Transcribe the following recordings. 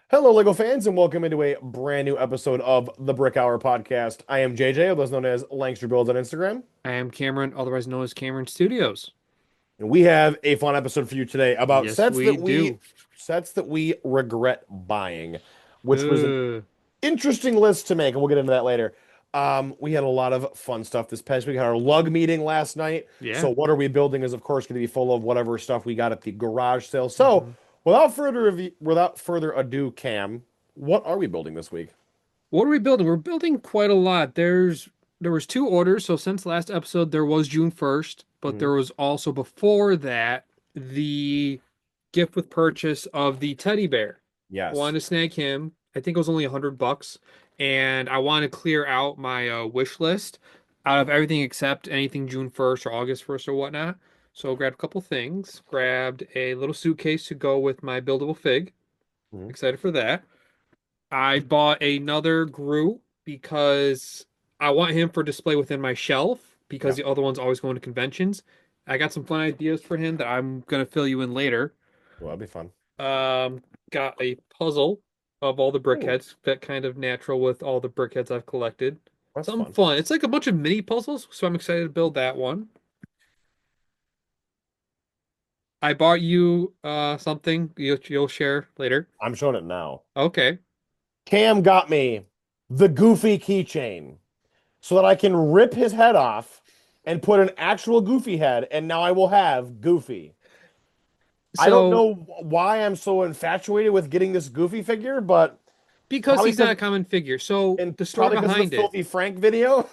Hello, Lego fans, and welcome into a brand new episode of the Brick Hour podcast. I am JJ, otherwise known as Langster Builds on Instagram, I am Cameron, otherwise known as Cameron Studios. and we have a fun episode for you today about Yes, sets we that we do. sets that we regret buying, which was an Uh, interesting list to make, and we'll get into that later. We had a lot of fun stuff this past week. We had our lug meeting last night. yeah. So, what are we building is, of course, going to be full of whatever stuff we got at the garage sale. So, hmm without further ado, Cam, what are we building this week? What are we building? We're building quite a lot. There was two orders, so since last episode there was June 1st, but Mhm. there was also before that the gift with purchase of the teddy bear. I Yes. wanted to snag him. I think it was only $100, and I want to clear out my wish list out of everything except anything June 1st or August 1st or whatnot. So grabbed a couple things. Grabbed a little suitcase to go with my buildable fig. Mhm. Excited for that. I bought another Groot because I want him for display within my shelf because Yeah. the other one's always going to conventions. I got some fun ideas for him that I'm gonna fill you in later. Well, that'd be fun. Um, got a puzzle of all the Oh, brickheads, that kind of natural with all the brickheads I've collected. that's Something fun. fun. It's like a bunch of mini puzzles, so I'm excited to build that one. I bought you something you'll share later. I'm showing it now. Okay. Cam got me the Goofy keychain so that I can rip his head off and put an actual Goofy head, and now I will have Goofy. I don't So know why I'm so infatuated with getting this Goofy figure, but because probably he's not because a common figure. So and the story probably because of the behind it. Filthy Frank video.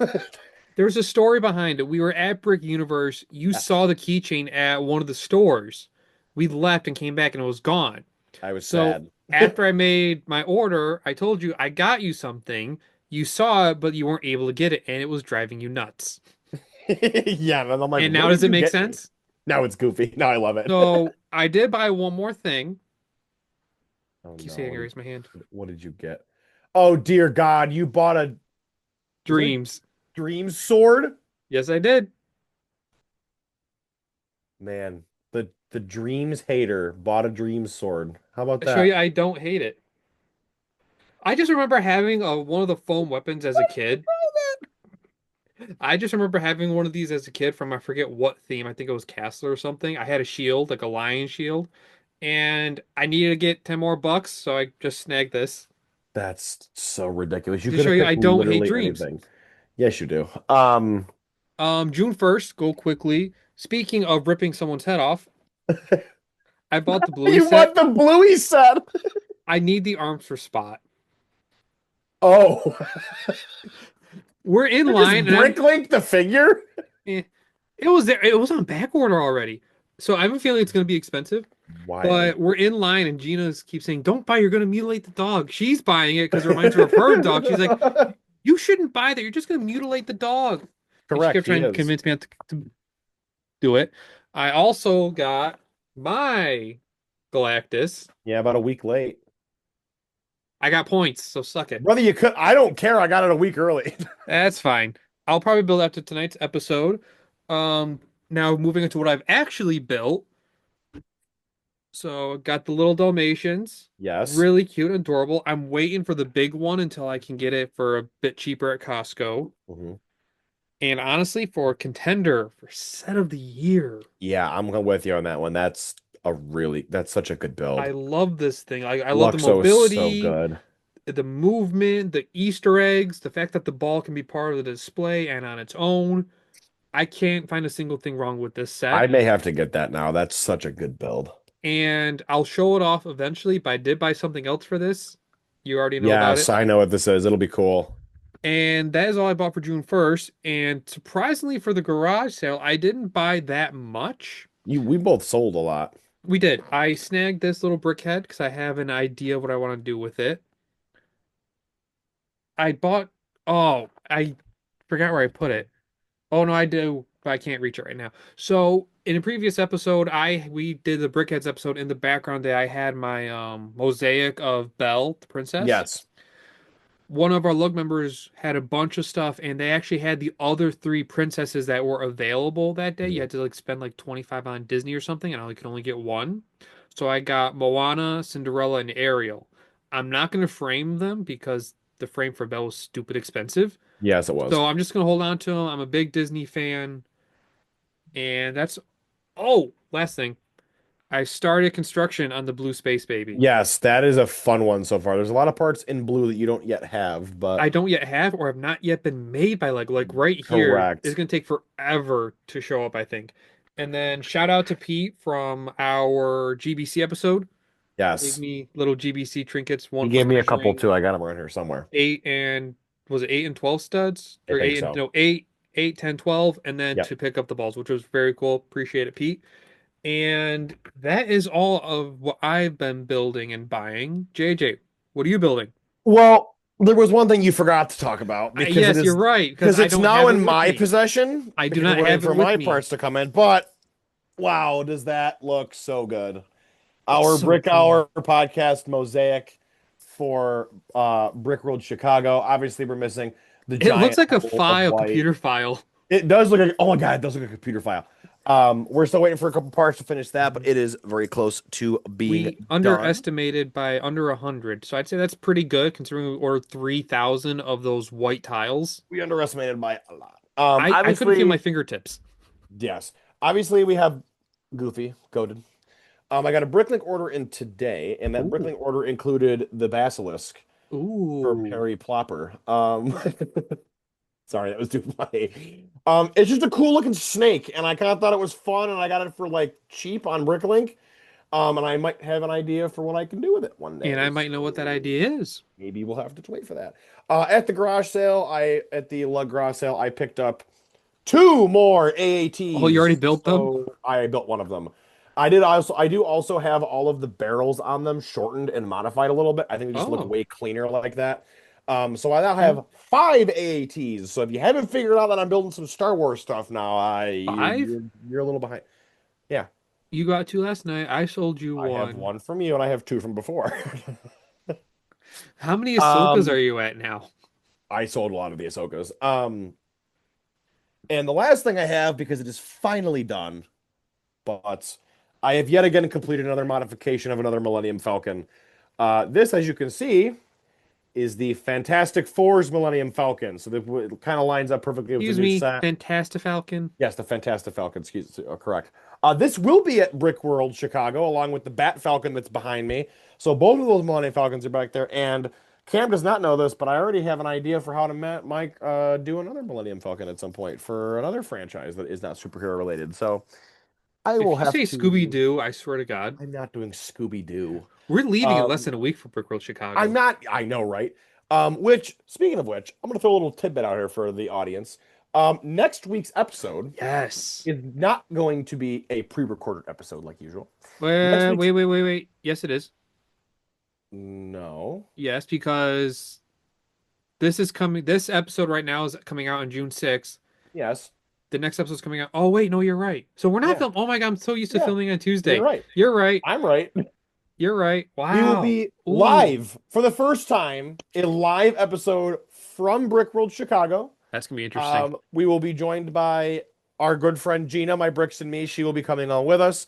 There's a story behind it. We were at Brick Universe. You Yes, saw the keychain at one of the stores. We left and came back and it was gone. I was So sad. after I made my order, I told you I got you something. You saw it, but you weren't able to get it, and it was driving you nuts. Yeah, and I'm like, And now what does did it you make get me? sense? Now it's Goofy. Now I love it. So I did buy one more thing. Oh Keep no, saying I raised my hand. what did you get? Oh dear God, you bought a is it a Dreams. dream sword? Yes, I did. Man, the dreams hater bought a dream sword. How about I show you that? I don't hate it. I just remember having one of the foam weapons as a kid. I just remember having one of these as a kid from I forget what theme. I think it was Castle or something. I had a shield, like a lion shield, and I needed to get 10 more bucks, so I just snagged this. That's so ridiculous. You To could show have you I picked don't hate literally dreams. anything. Yes, you do. June 1st, go quickly. Speaking of ripping someone's head off, I bought the Bluey You set. want the Bluey set? I need the arms for Spot. Oh, We're in you just line, and bricklink the figure? eh, it was there. It was on back order already. So I have a feeling it's going to be expensive. Wild. But we're in line, and Gina keeps saying, "Don't buy. You're going to mutilate the dog." She's buying it because it reminds her of her dog. She's like, "You shouldn't buy that. You're just going to mutilate the dog." And she Correct, kept he trying to is. convince me not to do it. I also got my Galactus. Yeah, about a week late. I got points, so suck it. Brother, you could I don't care. I got it a week early. That's fine. I'll probably build after tonight's episode. Now moving into what I've actually built. So got the little Dalmatians. Yes. Really cute and adorable. I'm waiting for the big one until I can get it for a bit cheaper at Costco. Mhm. And honestly, for a contender for set of the year, Yeah, I'm with you on that one. That's such a good I build. love this thing. I love the Luxo is so mobility, good. the movement, the Easter eggs, the fact that the ball can be part of the display and on its own. I can't find a single thing wrong with this I set. may have to get that now. That's such a good build. And I'll show it off eventually, but I did buy something else for this. You already know about Yes, it. I know what this is. It'll be cool. And that is all I bought for June 1st. And surprisingly, for the garage sale, I didn't buy that much. We both sold a lot. We did. I snagged this little brickhead because I have an idea of what I want to do with it. I bought, oh, I forgot where I put it. Oh no, I do, but I can't reach it right now. So in a previous episode, I we did the Brickheads episode. In the background there, I had my mosaic of Belle, the princess. Yes. One of our lug members had a bunch of stuff, and they actually had the other three princesses that were available that day. You Mhm. had to like spend like 25 on Disney or something, and I could only get one. So I got Moana, Cinderella, and Ariel. I'm not going to frame them because the frame for Belle was stupid expensive. Yes, it was. So I'm just going to hold on to them. I'm a big Disney fan. And that's, oh, last thing. I started construction on the Blue Space Baby. Yes, that is a fun one so far. There's a lot of parts in blue that you don't yet have, but I don't yet have or have not yet been made by Lego. Like right here is correct. going to take forever to show up, I think. And then shout out to Pete from our GBC episode. Gave Yes. me little GBC trinkets, He one for gave me a couple measuring too. I got them around here somewhere. eight and was it 8 and 12 studs? I Or think eight and so. no, 8, 10, 12, and then Yep. to pick up the balls, which was very cool. Appreciate it, Pete. And that is all of what I've been building and buying. JJ, what are you building? Well, there was one thing you forgot to talk about Yes, you're right, because because I it's don't now have it in with my me. possession I do because not we're waiting have it for with my me. parts to come in. But wow, does that look so good? It's Our so Brick cool. Hour podcast mosaic for Brick World Chicago. Obviously, we're missing the It looks giant like a hole of file, white. computer file. It does look like, oh my God, it does look like a computer file. We're still waiting for a couple parts to finish that, but Mhm. it is very close to being We done. underestimated by under 100, so I'd say that's pretty good considering we ordered 3,000 of those white tiles. We underestimated by a lot. I couldn't feel my Obviously, fingertips. yes. Obviously, we have Goofy coded. I got a Bricklink order in today, and that Ooh. Bricklink order included the Basilisk for Ooh. Perry Plopper. Sorry, that was too funny. It's just a cool looking snake, and I kind of thought it was fun, and I got it for like cheap on Bricklink. And I might have an idea for what I can do with it one And day. I might know what that So idea is. maybe we'll have to wait for that. At the garage sale, at the lug garage sale, I picked up two more Oh, you already AATs. built them? So I built one of them. I do also have all of the barrels on them shortened and modified a little bit. I think they just look Oh, way cleaner like that. So I now okay. have five AATs. So if you haven't figured out that I'm building some Star Wars stuff now, Five? you're a little behind. Yeah, You got two last night. I sold you I have one. one from you and I have two from before. How many Ahsokas are Um, you at now? I sold a lot of the Ahsokas. And the last thing I have because it is finally done, but I have yet again completed another modification of another Millennium Falcon. This, as you can see, is the Fantastic Four's Millennium Falcon. So it kind of lines up perfectly with the Excuse new me, set. Fantastifalcon. Yes, the Fantastic Falcon. Excuse me, correct. This will be at Brick World Chicago, along with the Bat Falcon that's behind me. So both of those Millennium Falcons are back there. And Cam does not know this, but I already have an idea for how to Mike do another Millennium Falcon at some point for another franchise that is not superhero related. So I will If you have say Scooby to. Doo, I swear to God, I'm not doing Scooby Doo. we're leaving in less Um, than a week for Brickworld I'm Chicago. not. I know, right? Which, speaking of which, I'm going to throw a little tidbit out here for the audience. Next week's episode Yes. is not going to be a pre-recorded episode like usual. Next Wait, week's wait. Yes, it is. no. Yes, because this is coming. This episode right now is coming out on June 6th. Yes. The next episode's coming out. Oh, wait, no, you're right. So we're not Yeah. filming. Oh my God, I'm so used to Yeah. filming on You're Tuesday. right. You're right. I'm right. You're right. We will Wow. be Ooh, live for the first time, a live episode from Brick World Chicago. that's gonna be interesting. We will be joined by our good friend Gina, my bricks and me. She will be coming on with us.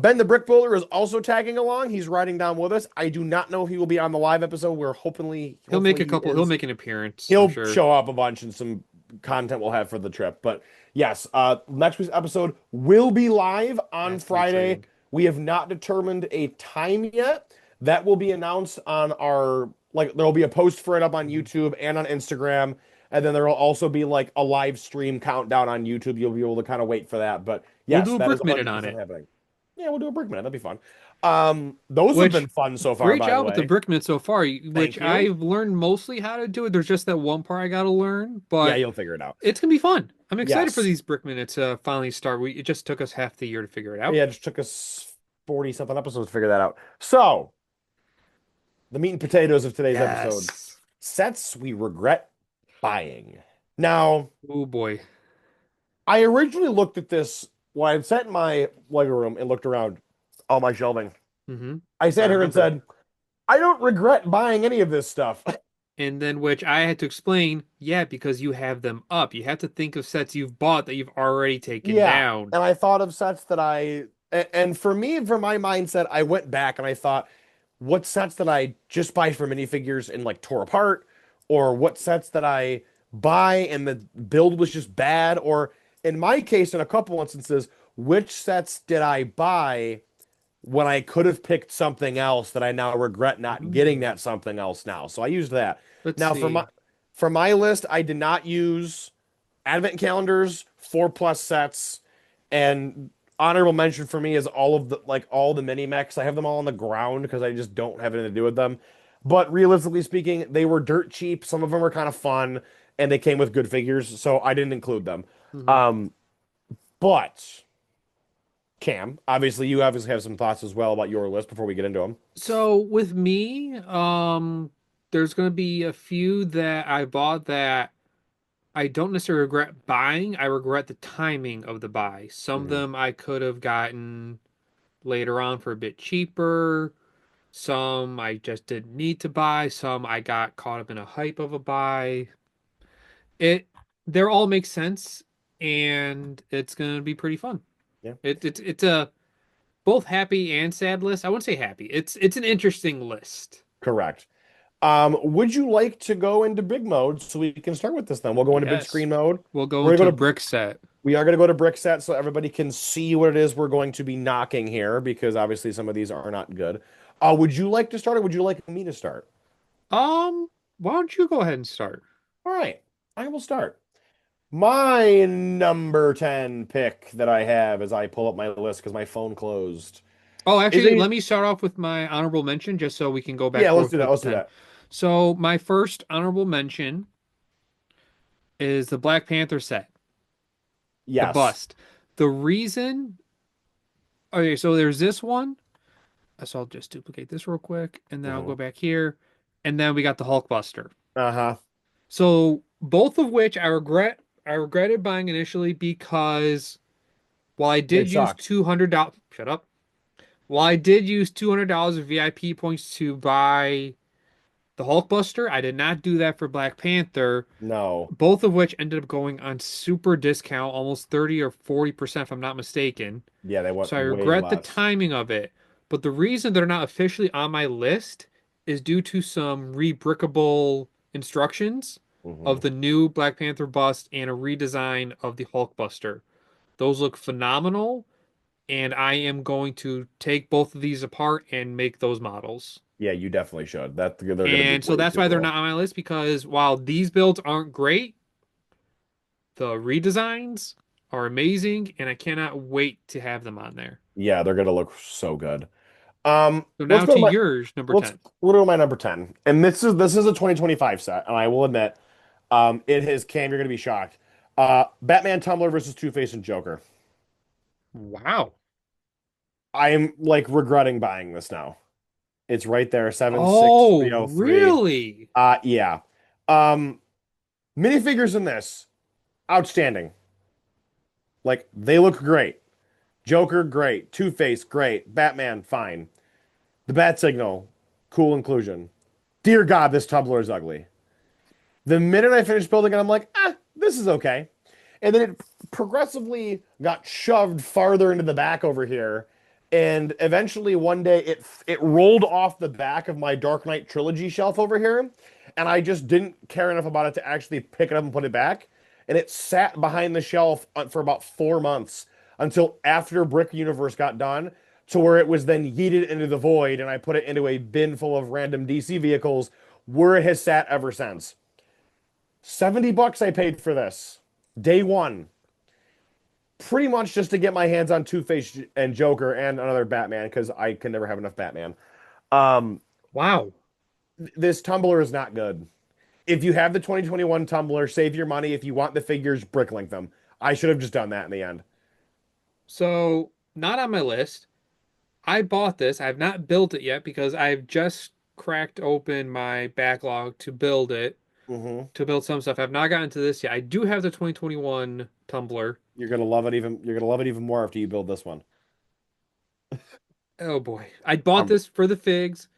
Ben the Brick Builder is also tagging along. He's riding down with us. I do not know if he will be on the live episode. We're He'll make hopefully a he couple. He'll is. make an appearance, I'm He'll sure. show up a bunch and some content we'll have for the trip. But yes, next week's episode will be live on That's gonna be Friday. exciting. We have not determined a time yet. That will be announced on our like there'll be a post for it up on Mhm. YouTube and on Instagram. And then there will also be like a live stream countdown on YouTube. You'll be able to kind of wait for that. But We'll yes, do a that is brick minute on 100% it. happening. Yeah, we'll do a brick minute. That'd be fun. Those have been Which fun so far, great by the job with the way. brick minute so far. Which Thank you. I've learned mostly how to do it. There's just that one part I got to learn, Yeah, but you'll figure it out. it's gonna be fun. I'm excited for Yes. these brick minutes to finally start. It just took us half the year to figure it out. Yeah, it just took us 40 something episodes to figure that out. So, the meat and potatoes of today's episode Yes. sets we regret buying. Now, Oh boy. I originally looked at this when I sat in my Lego room and looked around all my shelving. hmm I I sat here and remember. said, I don't regret buying any of this stuff. And then which I had to explain, yeah, because you have them up. You have to think of sets you've bought that you've already taken Yeah. down. And I thought of sets that and for me, for my mindset, I went back and I thought, what sets that I just buy for minifigures and like tore apart, or what sets that I buy and the build was just bad, or in my case, in a couple instances, which sets did I buy when I could have picked something else that I now regret not getting Mm. that something else now. So I used that. Let's Now see. for my list, I did not use advent calendars, 4+ sets, and honorable mention for me is all of the like all the mini mechs. I have them all on the ground because I just don't have anything to do with them. But realistically speaking, they were dirt cheap. Some of them were kind of fun, and they came with good figures, so I didn't include them. Mhm. Um, but Cam, obviously, you obviously have some thoughts as well about your list before we get into them. So with me, there's gonna be a few that I bought that I don't necessarily regret buying. I regret the timing of the buy. Some of Hmm. them I could have gotten later on for a bit cheaper. Some I just didn't need to buy. Some I got caught up in a hype of a buy. It they all make sense, and it's gonna be pretty fun. Yeah, It's a both happy and sad list. I wouldn't say happy. It's an interesting list. correct. Would you like to go into big mode so we can start with this then? We'll go into big Yes. screen mode. We'll go We're into gonna go to brick set. We are going to go to brick set so everybody can see what it is we're going to be knocking here because obviously some of these are not good. Would you like to start or would you like me to start? Um, why don't you go ahead and start? All right, I will start. My number 10 pick that I have as I pull up my list because my phone closed Oh, is actually, a, let me start off with my honorable mention just so we can go back yeah, let's forth do that. with the Let's do 10. that. So, my first honorable mention is the Black Panther set, the Yes. bust. The reason, okay, so there's this one. So I'll just duplicate this real quick and then I'll Hmm. go back here. And then we got the Hulk Buster. Uh-huh. So, both of which I regretted buying initially because while I They did use sucked. $200, shut up. While I did use $200 of VIP points to buy the Hulkbuster, I did not do that for Black Panther, No. both of which ended up going on super discount, almost 30 or 40% if I'm not mistaken. Yeah, they went So I way regret the less. timing of it. But the reason they're not officially on my list is due to some rebrickable instructions of Hmm. the new Black Panther bust and a redesign of the Hulkbuster. Those look phenomenal, and I am going to take both of these apart and make those models. Yeah, you definitely should. That they're going to be And so way that's too why they're cool. not on my list because while these builds aren't great, the redesigns are amazing, and I cannot wait to have them on there. Yeah, they're going to look so good. So Let's now go to to my yours, number let's 10. we'll go to my number 10. And this is a 2025 set, and I will admit, it has Cam, you're gonna be shocked. Batman Tumbler versus Two-Face and Joker. Wow. I am like regretting buying this now. It's right there, Oh, 76303. really? Yeah. Um, minifigures in this, outstanding. Like they look great. Joker, great. Two-Face, great. Batman, fine. The Bat Signal, cool inclusion. Dear God, this tumbler is ugly. The minute I finished building it, I'm like, this is okay. And then it progressively got shoved farther into the back over here. And eventually one day it rolled off the back of my Dark Knight trilogy shelf over here. And I just didn't care enough about it to actually pick it up and put it back. And it sat behind the shelf for about 4 months until after Brick Universe got done, to where it was then yeeted into the void. And I put it into a bin full of random DC vehicles where it has sat ever since. $70 I paid for this. Day one. Pretty much just to get my hands on Two-Face and Joker and another Batman because I can never have enough Batman. Um, Wow. this tumbler is not good. If you have the 2021 tumbler, save your money. If you want the figures, bricklink them. I should have just done that in the end. So, not on my list. I bought this. I have not built it yet because I've just cracked open my backlog to build it, Hmm. to build some stuff. I've not gotten to this yet. I do have the 2021 Tumblr. You're gonna love it even more after you build this one. Oh boy. I bought Um, this for the figs,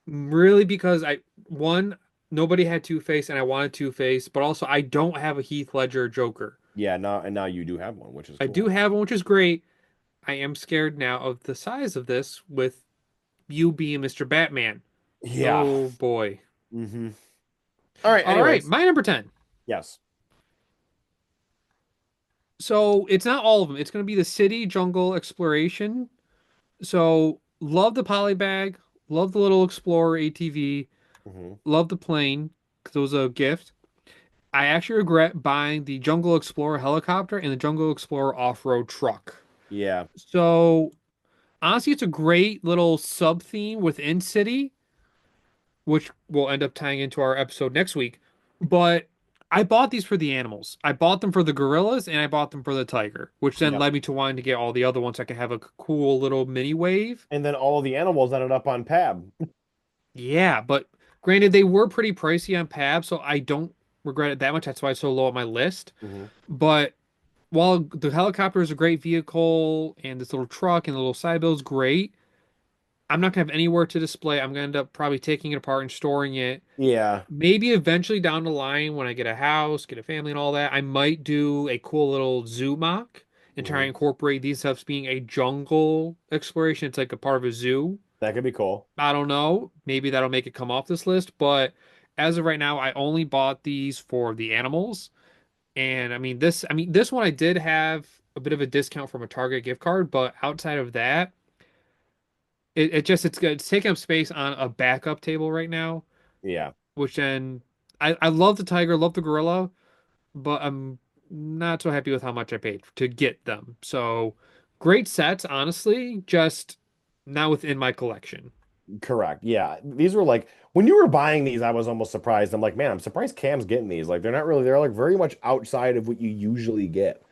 really because one, nobody had Two-Face and I wanted Two-Face, but also I don't have a Heath Ledger Joker. yeah, now you do have one, which is I do cool. have one, which is great. I am scared now of the size of this with you being Mr. Batman. Yeah. Oh boy. Hmm. All right. All right, Anyways, my number 10. yes. So it's not all of them. It's going to be the city jungle exploration. So love the polybag, love the little Explorer ATV, Hmm. love the plane because it was a gift. I actually regret buying the Jungle Explorer helicopter and the Jungle Explorer off-road truck. Yeah. So honestly, it's a great little sub theme within City, which will end up tying into our episode next week. But I bought these for the animals. I bought them for the gorillas and I bought them for the tiger, which then Yep. led me to wanting to get all the other ones so I could have a cool little mini wave. And then all of the animals ended up on Pab. Yeah, but granted, they were pretty pricey on Pab, so I don't regret it that much. That's why it's so low on my list. Hmm. But while the helicopter is a great vehicle and this little truck and the little side bill is great, I'm not gonna have anywhere to display. I'm gonna end up probably taking it apart and storing it. Yeah. Maybe eventually down the line when I get a house, get a family and all that, I might do a cool little zoo mock and try and Hmm. incorporate these stuffs being a jungle exploration. It's like a part of a zoo. That could be cool. I don't know. Maybe that'll make it come off this list, but as of right now, I only bought these for the animals. And I mean this one I did have a bit of a discount from a Target gift card, but outside of that, it's taking up space on a backup table right now, Yeah. which then I love the tiger, love the gorilla, but I'm not so happy with how much I paid to get them. So great sets, honestly, just not within my collection. Correct. Yeah. These were like when you were buying these, I was almost surprised. I'm like, man, I'm surprised Cam's getting these. Like they're like very much outside of what you usually get.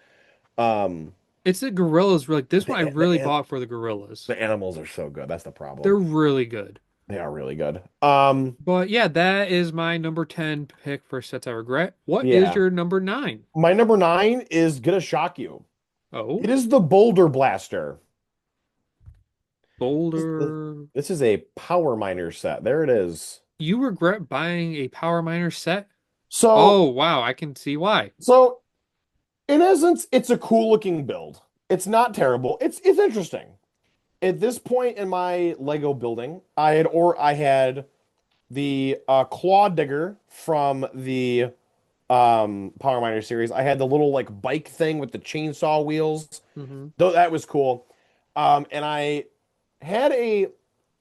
Um It's the gorillas, like this one I the really bought for the gorillas. the animals are so good. That's the They're problem. really good. They are really good. But yeah, that is my number 10 pick for sets I regret. What is Yeah. your number 9? My number 9 is gonna shock you. Oh, It is the Boulder Blaster. This, Boulder. this is a power miner set. There it is. You regret buying a Power Miner set? So Oh, wow, I can see why. so in essence, it's a cool looking build. It's not terrible. It's interesting. At this point in my Lego building, I had the claw digger from the Power Miner series. I had the little like bike thing with the chainsaw wheels. Hmm. Though that was cool. And I had a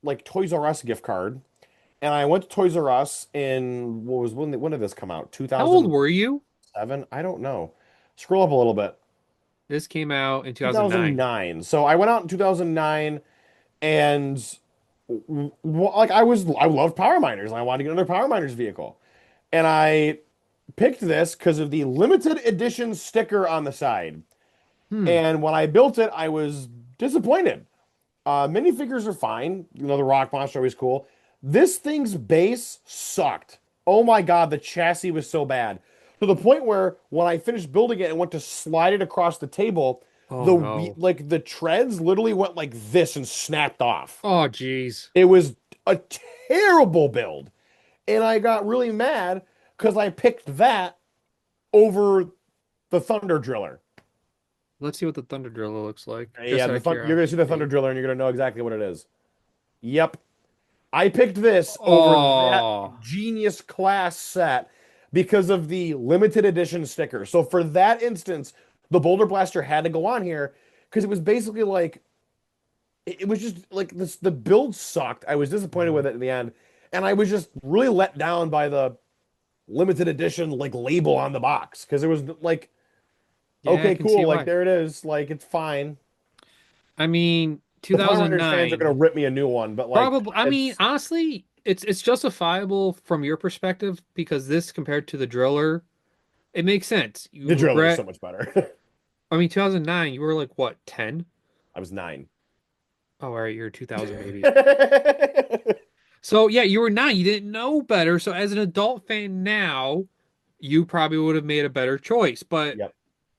like Toys R Us gift card, and I went to Toys R Us in what was when did this come out? How old 2007? were you? I don't know. Scroll up a little bit. This came out in 2009. 2009. So I went out in 2009 and like I loved Power Miners and I wanted to get another Power Miners vehicle. And I picked this because of the limited edition sticker on the side. Hmm. And when I built it, I was disappointed. Minifigures are fine. You know, the rock monster always cool. This thing's base sucked. Oh my God, the chassis was so bad. To the point where when I finished building it and went to slide it across the table, Oh no. like the treads literally went like this and snapped off. Oh, geez. It was a terrible build. And I got really mad because I picked that over the Thunder Driller. Let's see what the Thunder Driller looks like, Yeah, just out of you're gonna see the Thunder curiosity. Driller and you're gonna know exactly what it is. Yep. I picked this over that Oh, genius class set because of the limited edition sticker. So for that instance, the Boulder Blaster had to go on here because it was basically like it was just like this the build sucked. I was disappointed mhm. with it in the end, and I was just really let down by the limited edition like label on the box because it was like Yeah, I okay, can see cool, like why. there it is, like it's fine. I mean, The Power Rangers fans are gonna 2009. rip me a new one, but like Probably, I mean, it's honestly, it's justifiable from your perspective because this compared to the Driller, it makes sense. You the Driller is so regret, much better. I mean, 2009, you were like what, 10? I was 9. Oh, all right, you're a 2000 baby. So yeah, you were 9. You didn't know better. So as an adult fan now, you probably would have made a better choice. But Yep.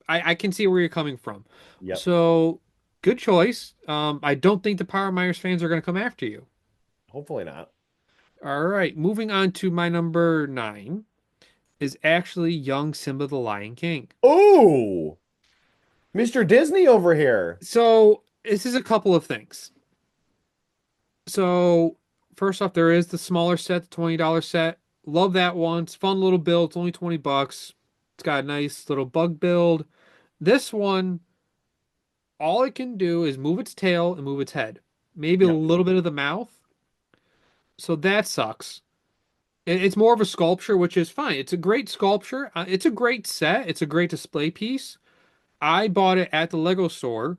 I can see where you're coming from. Yep. So good choice. I don't think the Power Myers fans are going to come after you. Hopefully not. All right, moving on to my number 9 is actually young Simba the Lion King. Oh, Mr. Disney over here. So this is a couple of things. So first off, there is the smaller set, the $20 set. Love that one. It's a fun little build. It's only $20. It's got a nice little bug build. This one, all it can do is move its tail and move its head. Maybe a Yep. little bit of the mouth. So that sucks. It's more of a sculpture, which is fine. It's a great sculpture. It's a great set. It's a great display piece. I bought it at the Lego store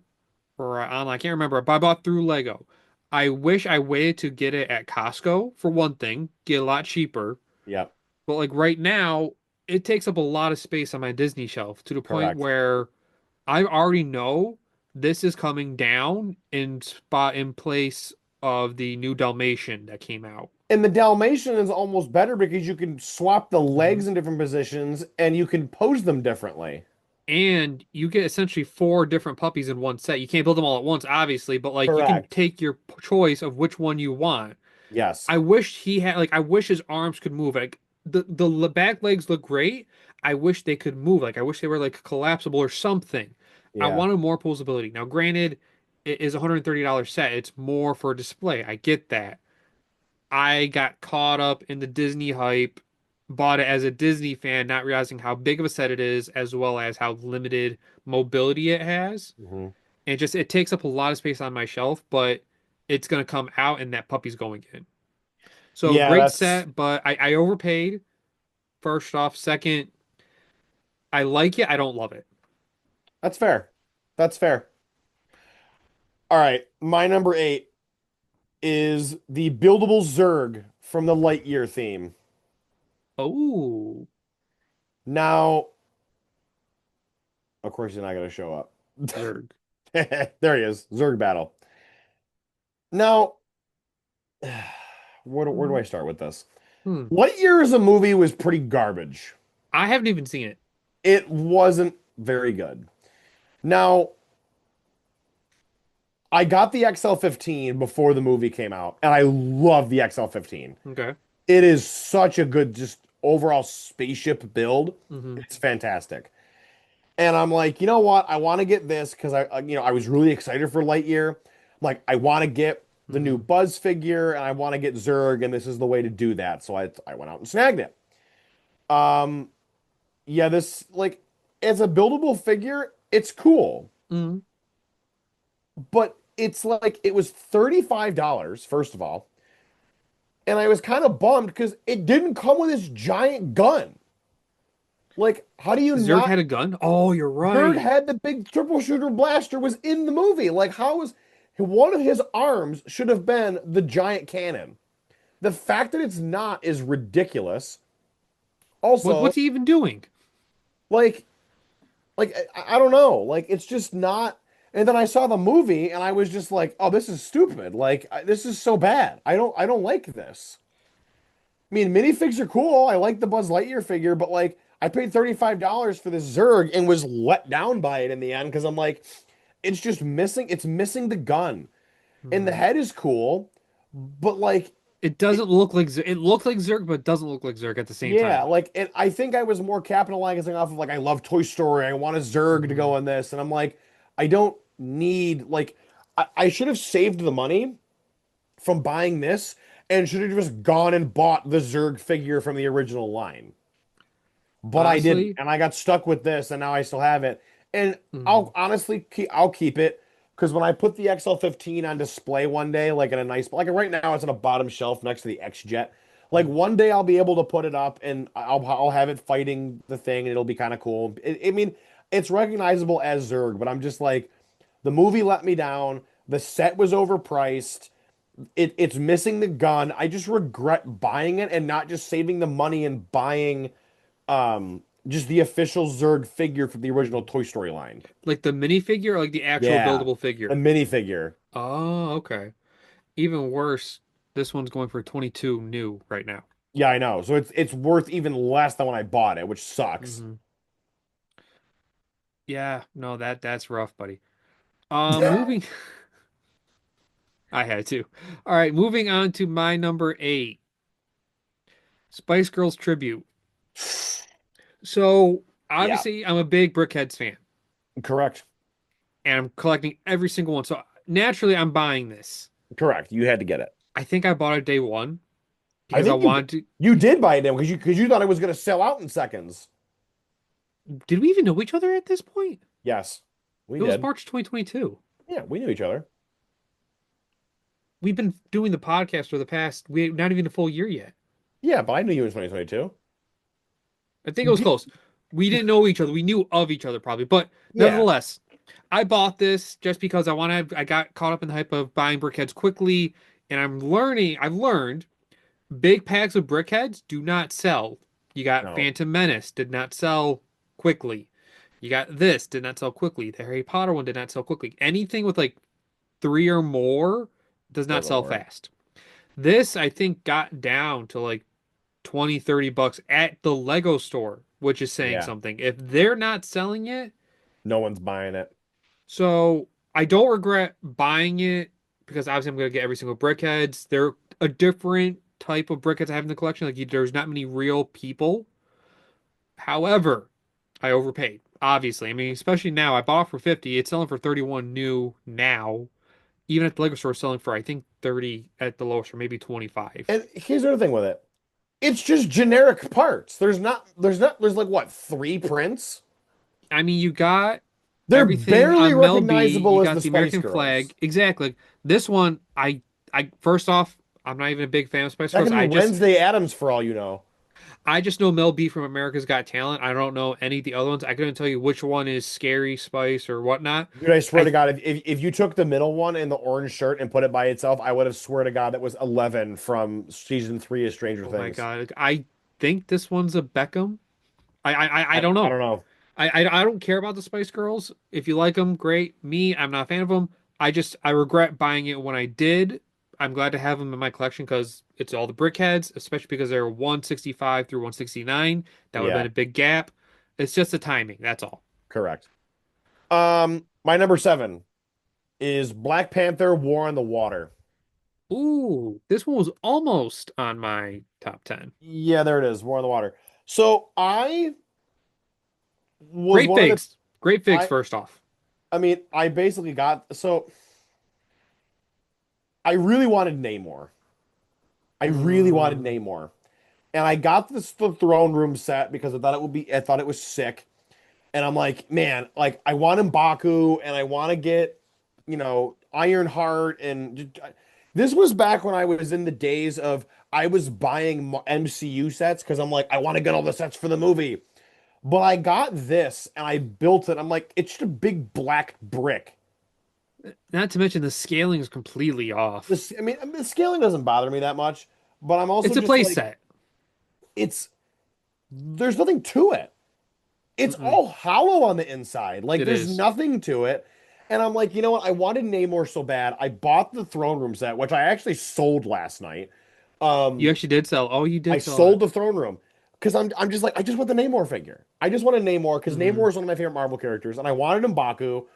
or online. I can't remember, but I bought through Lego. I wish I waited to get it at Costco for one thing, get a lot cheaper. Yep. But like right now, it takes up a lot of space on my Disney shelf to the point Correct. where I already know this is coming down in place of the new Dalmatian that came out. And the Dalmatian is almost better because you can swap the Mhm. legs in different positions and you can pose them differently. And you get essentially four different puppies in one set. You can't build them all at once, obviously, but like you can Correct. take your choice of which one you want. Yes. I wish he had like I wish his arms could move. Like the back legs look great. I wish they could move. Like I wish they were like collapsible or something. I Yeah. wanted more posability. Now, granted, it is a $130 set. It's more for display. I get that. I got caught up in the Disney hype, bought it as a Disney fan, not realizing how big of a set it is, as well as how limited mobility it has. Hmm. And just it takes up a lot of space on my shelf, but it's gonna come out and that puppy's going in. So Yeah, great that's set, but I overpaid first off. Second, I like it. I don't love it. that's fair. That's fair. All right. My number eight is the buildable Zurg from the Lightyear theme. Oh, Now, of course, he's not going to show up. Zerg. There he is. Zurg battle. Now, where do I start with this? Hmm. Lightyear as a movie was pretty garbage. I haven't even seen it. It wasn't very good. Now, I got the XL15 before the movie came out, and I love the XL15. Okay. It is such a good, just overall spaceship build. Hmm. It's fantastic. And I'm like, you know what? I want to get this because I was really excited for Lightyear. I'm like, I want to get the new Hmm. Buzz figure, and I want to get Zurg, and this is the way to do that. So I went out and snagged it. Um, yeah, this like as a buildable figure, it's cool, Hmm. but it's like it was $35, first of all. And I was kind of bummed because it didn't come with this giant gun. Like, how do you Zerg not? had a gun. Oh, you're Zurg right. had the big triple shooter blaster was in the movie. Like, how is one of his arms should have been the giant cannon? The fact that it's not is ridiculous. Also, What's he even doing? like, I don't know. Like, it's just not. And then I saw the movie and I was just like, oh, this is stupid. Like, this is so bad. I don't like this. I mean, minifigs are cool. I like the Buzz Lightyear figure, but like I paid $35 for this Zurg and was let down by it in the end because I'm like, it's just missing, it's missing the gun. And the Hmm. head is cool, but like It it, doesn't look like It looks like Zerg, but it doesn't look like Zerg at the same yeah, time. like and I think I was more capitalizing off of like I love Toy Story. I want a Zurg to Hmm. go in this. And I'm like, I don't need like I should have saved the money from buying this and should have just gone and bought the Zurg figure from the original line. But I didn't, Honestly, and I got stuck with this, and now I still have it. And hmm. I'll honestly I'll keep it because when I put the XL15 on display one day, like in a nice, like right now it's on a bottom shelf next to the X Jet. Like one day I'll be able to put it up, and I'll have it fighting the thing, and it'll be kind of cool. I mean, it's recognizable as Zurg, but I'm just like, the movie let me down. The set was overpriced. It's missing the gun. I just regret buying it and not just saving the money and buying just the official Zurg figure from the original Toy Story line. Like the minifigure or like the actual Yeah. buildable The figure? minifigure. Oh, okay. Even worse, this one's going for 22 new right now. Yeah, I know. So it's worth even less than when I bought it, which sucks. Hmm. Yeah, no, that's rough, buddy. Moving, I had to. All right, moving on to my number eight, Spice Girls tribute. So Yeah, obviously, I'm a big Brickheads fan, correct. and I'm collecting every single one. So naturally, I'm buying this. Correct. You had to get it. I think I bought it day one I because I think wanted to. you did buy it then because you thought it was going to sell out in seconds. Did we even know each other at this point? Yes, we It was did. March 2022. Yeah, we knew each other. We've been doing the podcast for the past, we not even a full year yet. Yeah, but I knew you in 2022. I think it was close. We didn't know each other. We knew of each other probably, but Yeah. nevertheless, I bought this just because I got caught up in the hype of buying brickheads quickly, and I've learned big packs of brickheads do not sell. You got No, Phantom Menace did not sell quickly. You got this did not sell quickly. The Harry Potter one did not sell quickly. Anything with like three or more does not doesn't sell work. fast. This I think got down to like 20, $30 at the Lego store, which is saying Yeah, something. If they're not selling it, no one's buying it. so I don't regret buying it because obviously I'm going to get every single brickheads. They're a different type of brickheads I have in the collection. Like there's not many real people. However, I overpaid. Obviously, I mean, especially now, I bought for 50. It's selling for 31 new now. Even at the Lego store, it's selling for I think 30 at the lowest, or maybe 25. And here's the other thing with it. It's just generic parts. There's like what, three prints? I mean, you got They're everything barely on Mel B. You recognizable as got the the Spice American Girls. flag. Exactly. This one, I first off, I'm not even a big fan of Spice That Girls. could be Wednesday Adams for all you know. I just know Mel B from America's Got Talent. I don't know any of the other ones. I couldn't tell you which one is Scary Spice or whatnot. Dude, I swear I to God, if you took the middle one in the orange shirt and put it by itself, I would have swear to God that was 11 from season three of Stranger Oh my Things. God, I think this one's a Beckham. I don't I know. don't know. I don't care about the Spice Girls. If you like them, great. Me, I'm not a fan of them. I regret buying it when I did. I'm glad to have them in my collection because it's all the brickheads, especially because they're 165 through 169. That would have been Yeah, a big gap. It's just the timing. That's all. correct. My number seven is Black Panther War on the Water. Ooh, this one was almost on my top 10. Yeah, there it is, War on the Water. So I was Great one of the figs. Great figs, I first off. I mean, I basically got so I really wanted Namor. I really wanted Mm, Namor. And I got the throne room set because I thought it was sick. And I'm like, man, like I want M'Baku and I want to get, Ironheart this was back when I was in the days of I was buying MCU sets because I'm like, I want to get all the sets for the movie. But I got this and I built it. I'm like, it's just a big black brick. not to mention the scaling is completely off. The scaling doesn't bother me that much, but I'm also It's a just play like, set. it's there's nothing to it. It's Mm-mm, all hollow on the inside. Like it there's is. nothing to it. And I'm like, you know what? I wanted Namor so bad. I bought the throne room set, which I actually sold last night. You Um, actually did sell. Oh, you I did sell sold that. the throne room because I'm just like, I just want the Namor figure. I just want a Namor because Hmm. Namor is one of my favorite Marvel characters, and I wanted M'Baku.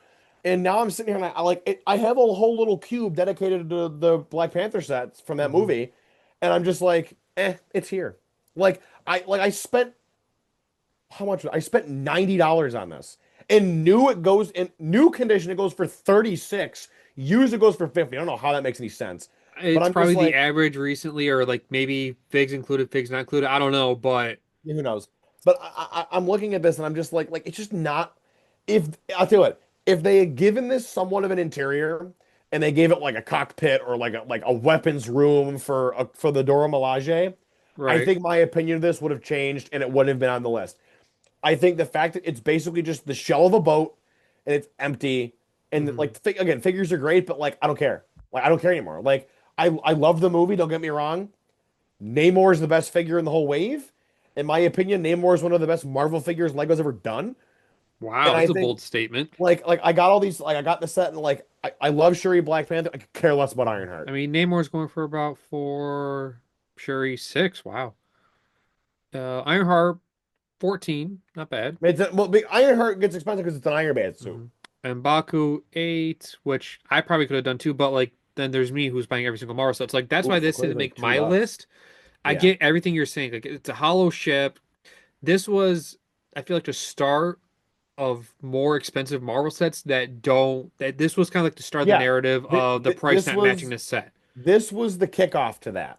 And now I'm sitting here and I have a whole little cube dedicated to the Black Panther sets from that Hmm. movie, and I'm just like, it's here. I spent how much? I spent $90 on this. And new condition, it goes for 36. Used it goes for 50. I don't know how that makes any sense. But It's I'm just probably the like, average recently, or like maybe figs included, figs not included. I don't know, but who knows? But I'm looking at this and I'm just like it's just not. If I'll tell you what, if they had given this somewhat of an interior and they gave it like a cockpit or like a weapons room for the Dora Milaje, I right. think my opinion of this would have changed and it wouldn't have been on the list. I think the fact that it's basically just the shell of a boat and it's empty and Hmm. like again, figures are great, but like I don't care. Like I don't care anymore. Like I love the movie, don't get me wrong. Namor is the best figure in the whole wave. In my opinion, Namor is one of the best Marvel figures Lego's ever done. And Wow, I that's a think bold statement. like I got all these I got the set and I love Shuri Black Panther. I could care less about I Ironheart. mean, Namor's going for about four, Shuri six. Wow. Ironheart 14, not bad. Well, Ironheart gets expensive because it's an Iron Man suit. Hmm. And Baku 8, which I probably could have done too, but like then there's me who's buying every single Marvel. So it's like that's why Oof, this could have didn't been make my $2. list. I Yeah. get everything you're saying. Like it's a hollow ship. This was, I feel like, to start. of more expensive Marvel sets that don't that this was kind of like the start of the Yeah. narrative of the price This not matching was this set. the kickoff to that.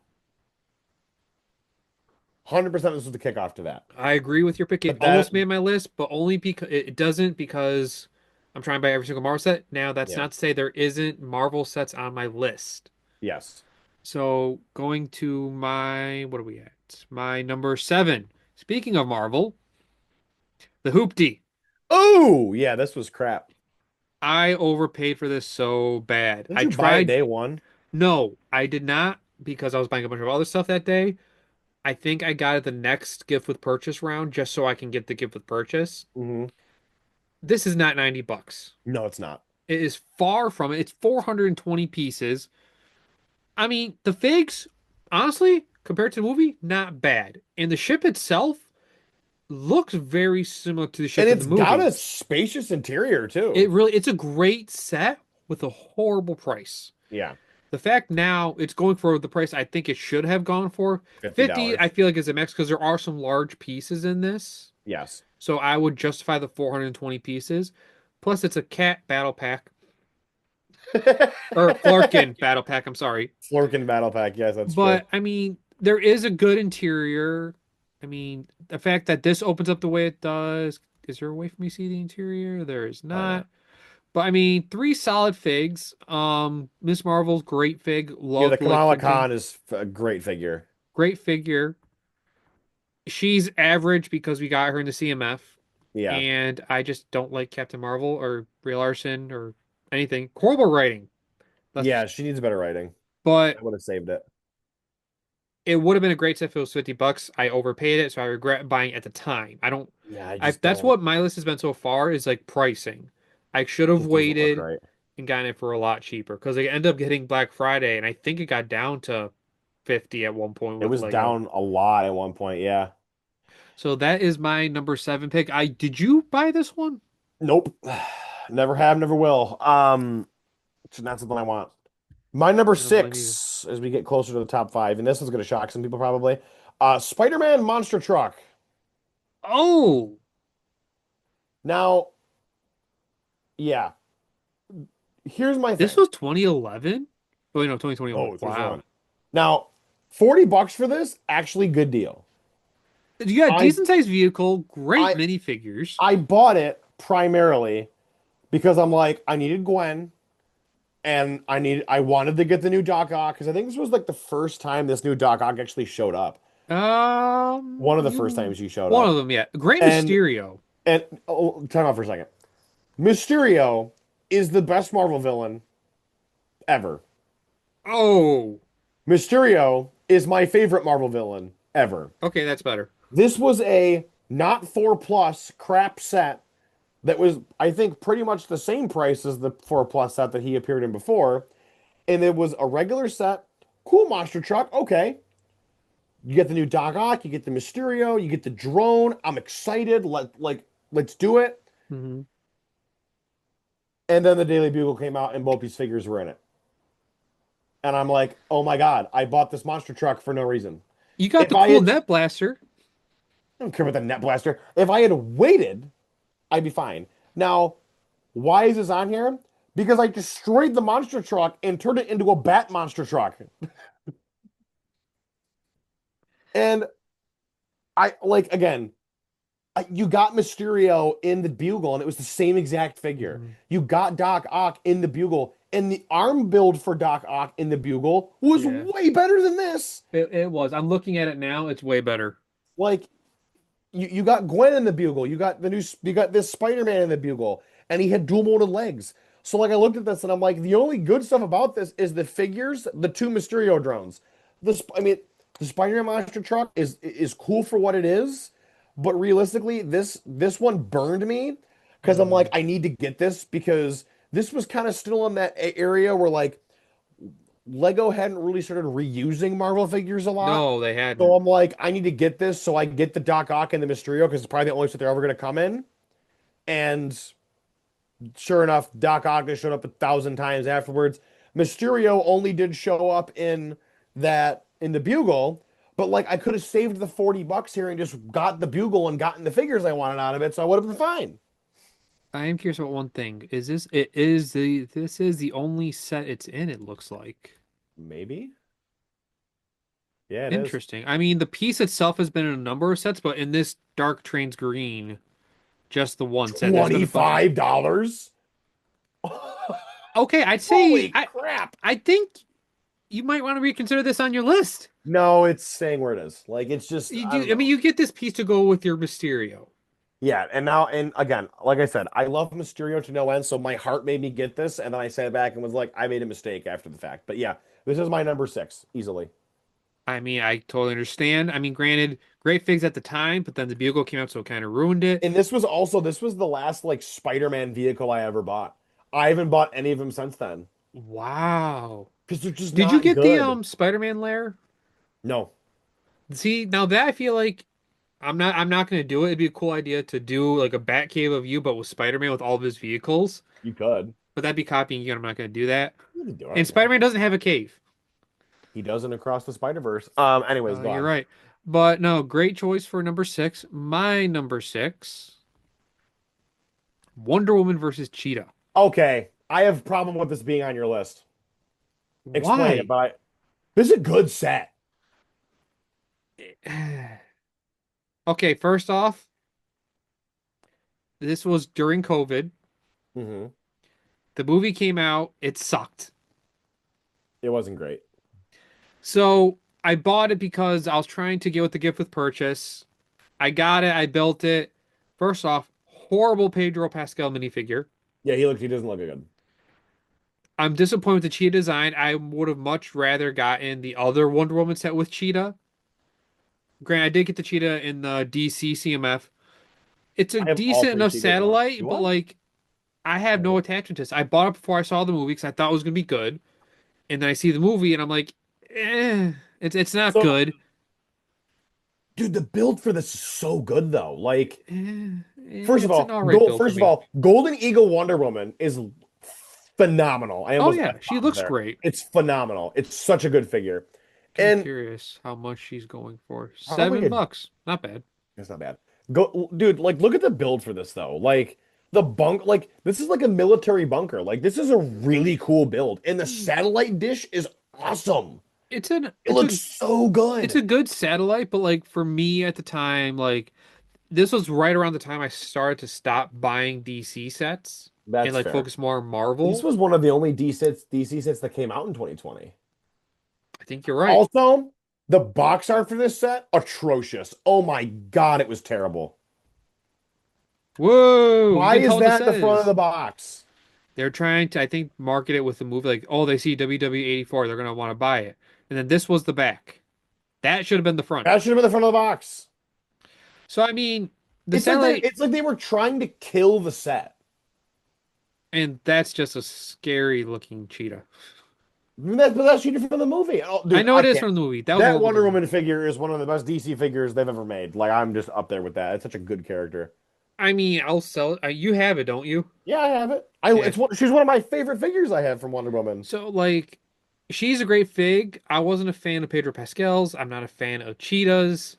100% this was the kickoff to that. I agree with your pick. It But that almost made my list, but only because it doesn't because I'm trying to buy every single Marvel set. Now, that's yeah. not to say there isn't Marvel sets on my list. Yes. So going to my what are we at? My number seven. Speaking of Marvel, the Hoopty. Oh, yeah, this was crap. I overpaid for this so bad. Didn't I you buy it tried. day one? No, I did not because I was buying a bunch of other stuff that day. I think I got it the next gift with purchase round just so I can get the gift with purchase. Hmm. This is not $90. No, it's not. It is far from it. It's 420 pieces. I mean, the figs, honestly, compared to the movie, not bad. And the ship itself looks very similar to the And ship in the it's got movie. a spacious interior It too. really, it's a great set with a horrible price. Yeah, The fact now it's going for the price I think it should have gone for. 50, I $50. feel like is a max because there are some large pieces in this. Yes. So I would justify the 420 pieces. Plus, it's a cat battle pack or Flarkin battle pack. I'm sorry. Flurkin Battle Pack. Yes, that's true. But I mean, there is a good interior. I mean, the fact that this opens up the way it does, is there a way for me to see the interior? There is Probably not. not. But I mean, three solid figs. Miss Marvel's great fig. Yeah, the Love the like Kamala printing. Khan is a great figure. Great figure. She's average because we got her in the CMF. Yeah. And I just don't like Captain Marvel or Brie Larson or anything. Horrible writing. That's Yeah, she needs better writing. but I would have saved it. it would have been a great set if it was $50. I overpaid it, so I regret buying it at the time. I don't Yeah, I I just that's don't. what my list has been so far is like pricing. I should have Just doesn't look waited right. and gotten it for a lot cheaper because I ended up getting Black Friday and I think it got down to 50 at one point It with was Lego. down a lot at one point. Yeah. So that is my number seven pick. I did you buy this one? Nope. Never have, never will. It's not something I want. My number I don't blame you. six, as we get closer to the top five, and this is going to shock some people probably. Spider-Man Monster Truck. Oh, Now, yeah, here's my this thing. was 2011? Oh, wait, no, 2021. Oh, it's Wow. 21. Now, $40 for this, actually good deal. You got a I decent sized vehicle, great I minifigures. I bought it primarily because I'm like, I needed Gwen and I wanted to get the new Doc Ock because I think this was like the first time this new Doc Ock actually showed up. One of the first You times he showed one up. of them, yeah. Great And Mysterio. and oh, time out for a second. Mysterio is the best Marvel villain ever. Oh, Mysterio is my favorite Marvel villain ever. okay, that's better. This was a not 4 plus crap set that was, I think, pretty much the same price as the 4 plus set that he appeared in before. And it was a regular set, cool monster truck. Okay. You get the new Doc Ock, you get the Mysterio, you get the drone. I'm excited. Let's do it. Hmm. And then the Daily Bugle came out and both these figures were in it. And I'm like, oh my God, I bought this monster truck for no reason. You got If the I cool had, net blaster. I don't care about the Net Blaster. If I had waited, I'd be fine. Now, why is this on here? Because I destroyed the monster truck and turned it into a bat monster truck. And I like again, you got Mysterio in the Bugle, and it was the same exact figure. Mhm. You got Doc Ock in the Bugle, and the arm build for Doc Ock in the Bugle was Yeah, way better than this. it was. I'm looking at it now. It's way better. Like you got Gwen in the Bugle, you got this Spider-Man in the Bugle, and he had dual molded legs. So like I looked at this and I'm like, the only good stuff about this is the figures, the two Mysterio drones. I mean, the Spider-Man monster truck is cool for what it is, but realistically, this one burned me because I'm like, Mhm. I need to get this because this was kind of still in that area where like Lego hadn't really started reusing Marvel figures a lot. No, they So hadn't. I'm like, I need to get this so I get the Doc Ock and the Mysterio because it's probably the only set they're ever going to come in. And sure enough, Doc Ock just showed up 1,000 times afterwards. Mysterio only did show up in the Bugle, but like I could have saved the $40 here and just got the Bugle and gotten the figures I wanted out of it, so I would have been fine. I am curious about one thing. This is the only set it's in, it looks like. Maybe. Yeah, it is. Interesting. I mean, the piece itself has been in a number of sets, but in this Dark Trains Green, just the one set. There's been a bunch. $25? Okay, I'd say Holy crap. I think you might want to reconsider this on your list. No, it's staying where it is. Like it's just You I do, don't I mean, know. you get this piece to go with your Mysterio. Yeah, and now and again, like I said, I love Mysterio to no end, so my heart made me get this, and then I sat back and was like, I made a mistake after the fact. But yeah, this is my number six, easily. I mean, I totally understand. I mean, granted, great figs at the time, but then the Bugle came out, so it kind of ruined it. And this was the last like Spider-Man vehicle I ever bought. I haven't bought any of them since then. Wow. Because they're just Did you not get the good. Spider-Man lair? No, See, now that I feel like I'm not gonna do it. It'd be a cool idea to do like a Batcave of you, but with Spider-Man with all of his vehicles. you could. But that'd be copying you, and I'm not gonna do that. You can do it, I And don't care. Spider-Man doesn't have a cave. He doesn't across the Spider-Verse. Anyways, go You're on. right. But no, great choice for number six. My number six, Wonder Woman versus Cheetah. Okay, I have a problem with this being on your list. Explain it, Why? but this is a good set. Okay, first off, this was during COVID. Hmm. The movie came out, it sucked. It wasn't great. So I bought it because I was trying to get with the gift with purchase. I got it, I built it. First off, horrible Pedro Pascal minifigure. Yeah, he doesn't look good. I'm disappointed with the Cheetah design. I would have much rather gotten the other Wonder Woman set with Cheetah. Granted, I did get the Cheetah in the DC CMF. It's a I have all decent three enough cheetahs now. satellite, Do but I? like I have no Okay. attachment to this. I bought it before I saw the movie because I thought it was gonna be good, and then I see the movie and I'm like, it's not So, good. dude, the build for this is so good though. Like, It's an all right build for First of me. all, Golden Eagle Wonder Woman is phenomenal. I Oh almost yeah, she F-bombed looks there. great. It's phenomenal. It's such a good figure. I'm And curious how much she's going for. probably $7. Not bad. it's not bad. Go, dude, like look at the build for this though. Like the bunk, like this is like a military bunker. Like this is a really cool build. And the satellite dish is awesome. It's an It looks so it's good. a good satellite, but like for me at the time, like this was right around the time I started to stop buying DC sets and That's like fair. focus more on This Marvel. was one of the only DC sets that came out in 2020. I think you're right. Also, the box art for this set, atrocious. Oh my God, it was terrible. Whoa, you Why can tell is what the that set the front of the is. box? They're trying to, I think, market it with the movie like, oh, they see WWE 84, they're gonna want to buy it. And then this was the back. That should have been the front. That should have been the front of the box. So I mean, the satellite, It's like they were trying to kill the set. and that's just a scary looking cheetah. But that's cheated from the movie. Oh, I dude, know I it is can't. from the movie. That was a That little bit Wonder different. Woman figure is one of the best DC figures they've ever made. Like I'm just up there with that. It's such a good character. I mean, I'll sell it. You have it, don't you? Yeah, I have it. Yeah. She's one of my favorite figures I have from Wonder Woman. So like, she's a great fig. I wasn't a fan of Pedro Pascal's. I'm not a fan of cheetahs.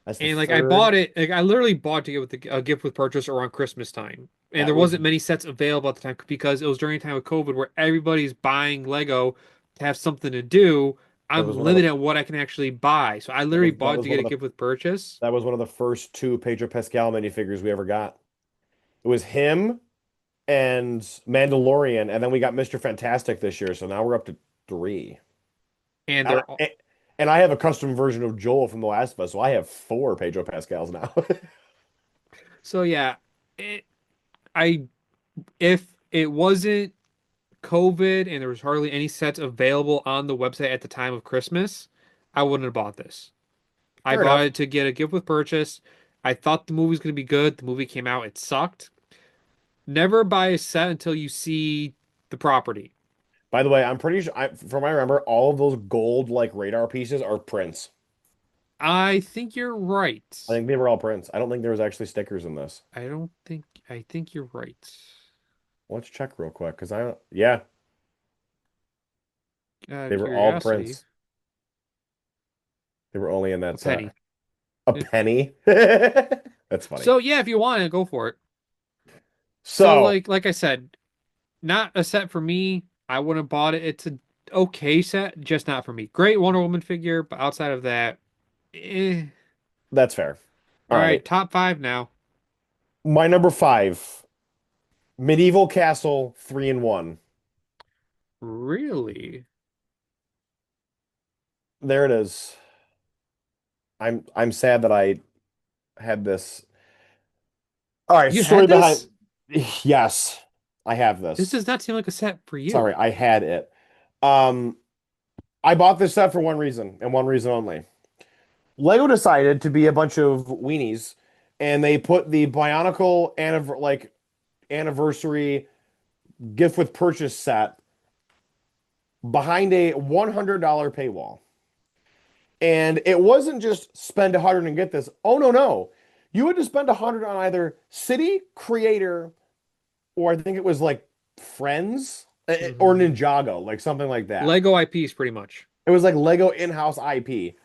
That's the And like, I third. bought it. Like, I literally bought it to get with a gift with purchase around Christmas time. And That there was wasn't many sets available at the time because it was during a time of COVID where everybody's buying Lego to have something to do. that I'm was one of the limited at what I can actually buy. So I literally that bought it was to one get of a the gift with purchase. that was one of the first two Pedro Pascal minifigures we ever got. It was him and Mandalorian, and then we got Mr. Fantastic this year, so now we're up to three. And And they're I, and I have a custom version of Joel from The Last of Us, so I have four Pedro Pascals now. so yeah. It, I if it wasn't COVID and there was hardly any sets available on the website at the time of Christmas, I wouldn't have bought this. I Fair bought enough. it to get a gift with purchase. I thought the movie was going to be good. The movie came out, it sucked. Never buy a set until you see the property. By the way, I'm pretty sure, from what I remember, all of those gold like radar pieces are prints. I think you're I right. think they were all prints. I don't think there was actually stickers in this. I think you're right. Let's check real quick because I don't. Yeah, Out they of were all curiosity, prints. They were only in a that set. penny. A Yeah. penny. That's funny. So yeah, if you want it, go for it. So So like I said, not a set for me. I wouldn't have bought it. It's a okay set, just not for me. Great Wonder Woman figure, but outside of that, eh. that's fair. All All right, right. top five now. My number five, Medieval Castle 3-in-1. Really? There it is. I'm sad that I had this. All right, You had story behind. this? Yes, I have This this. does not seem like a set for you. Sorry, I had it. Um, I bought this set for one reason and one reason only. Lego decided to be a bunch of weenies, and they put the Bionicle anniversary gift with purchase set behind a $100 paywall. And it wasn't just spend 100 and get this. Oh no, no. You had to spend 100 on either City Creator or I think it was like Friends or Hmm. Ninjago, like something like that. Lego IPs, pretty much. It was like Lego in-house IP.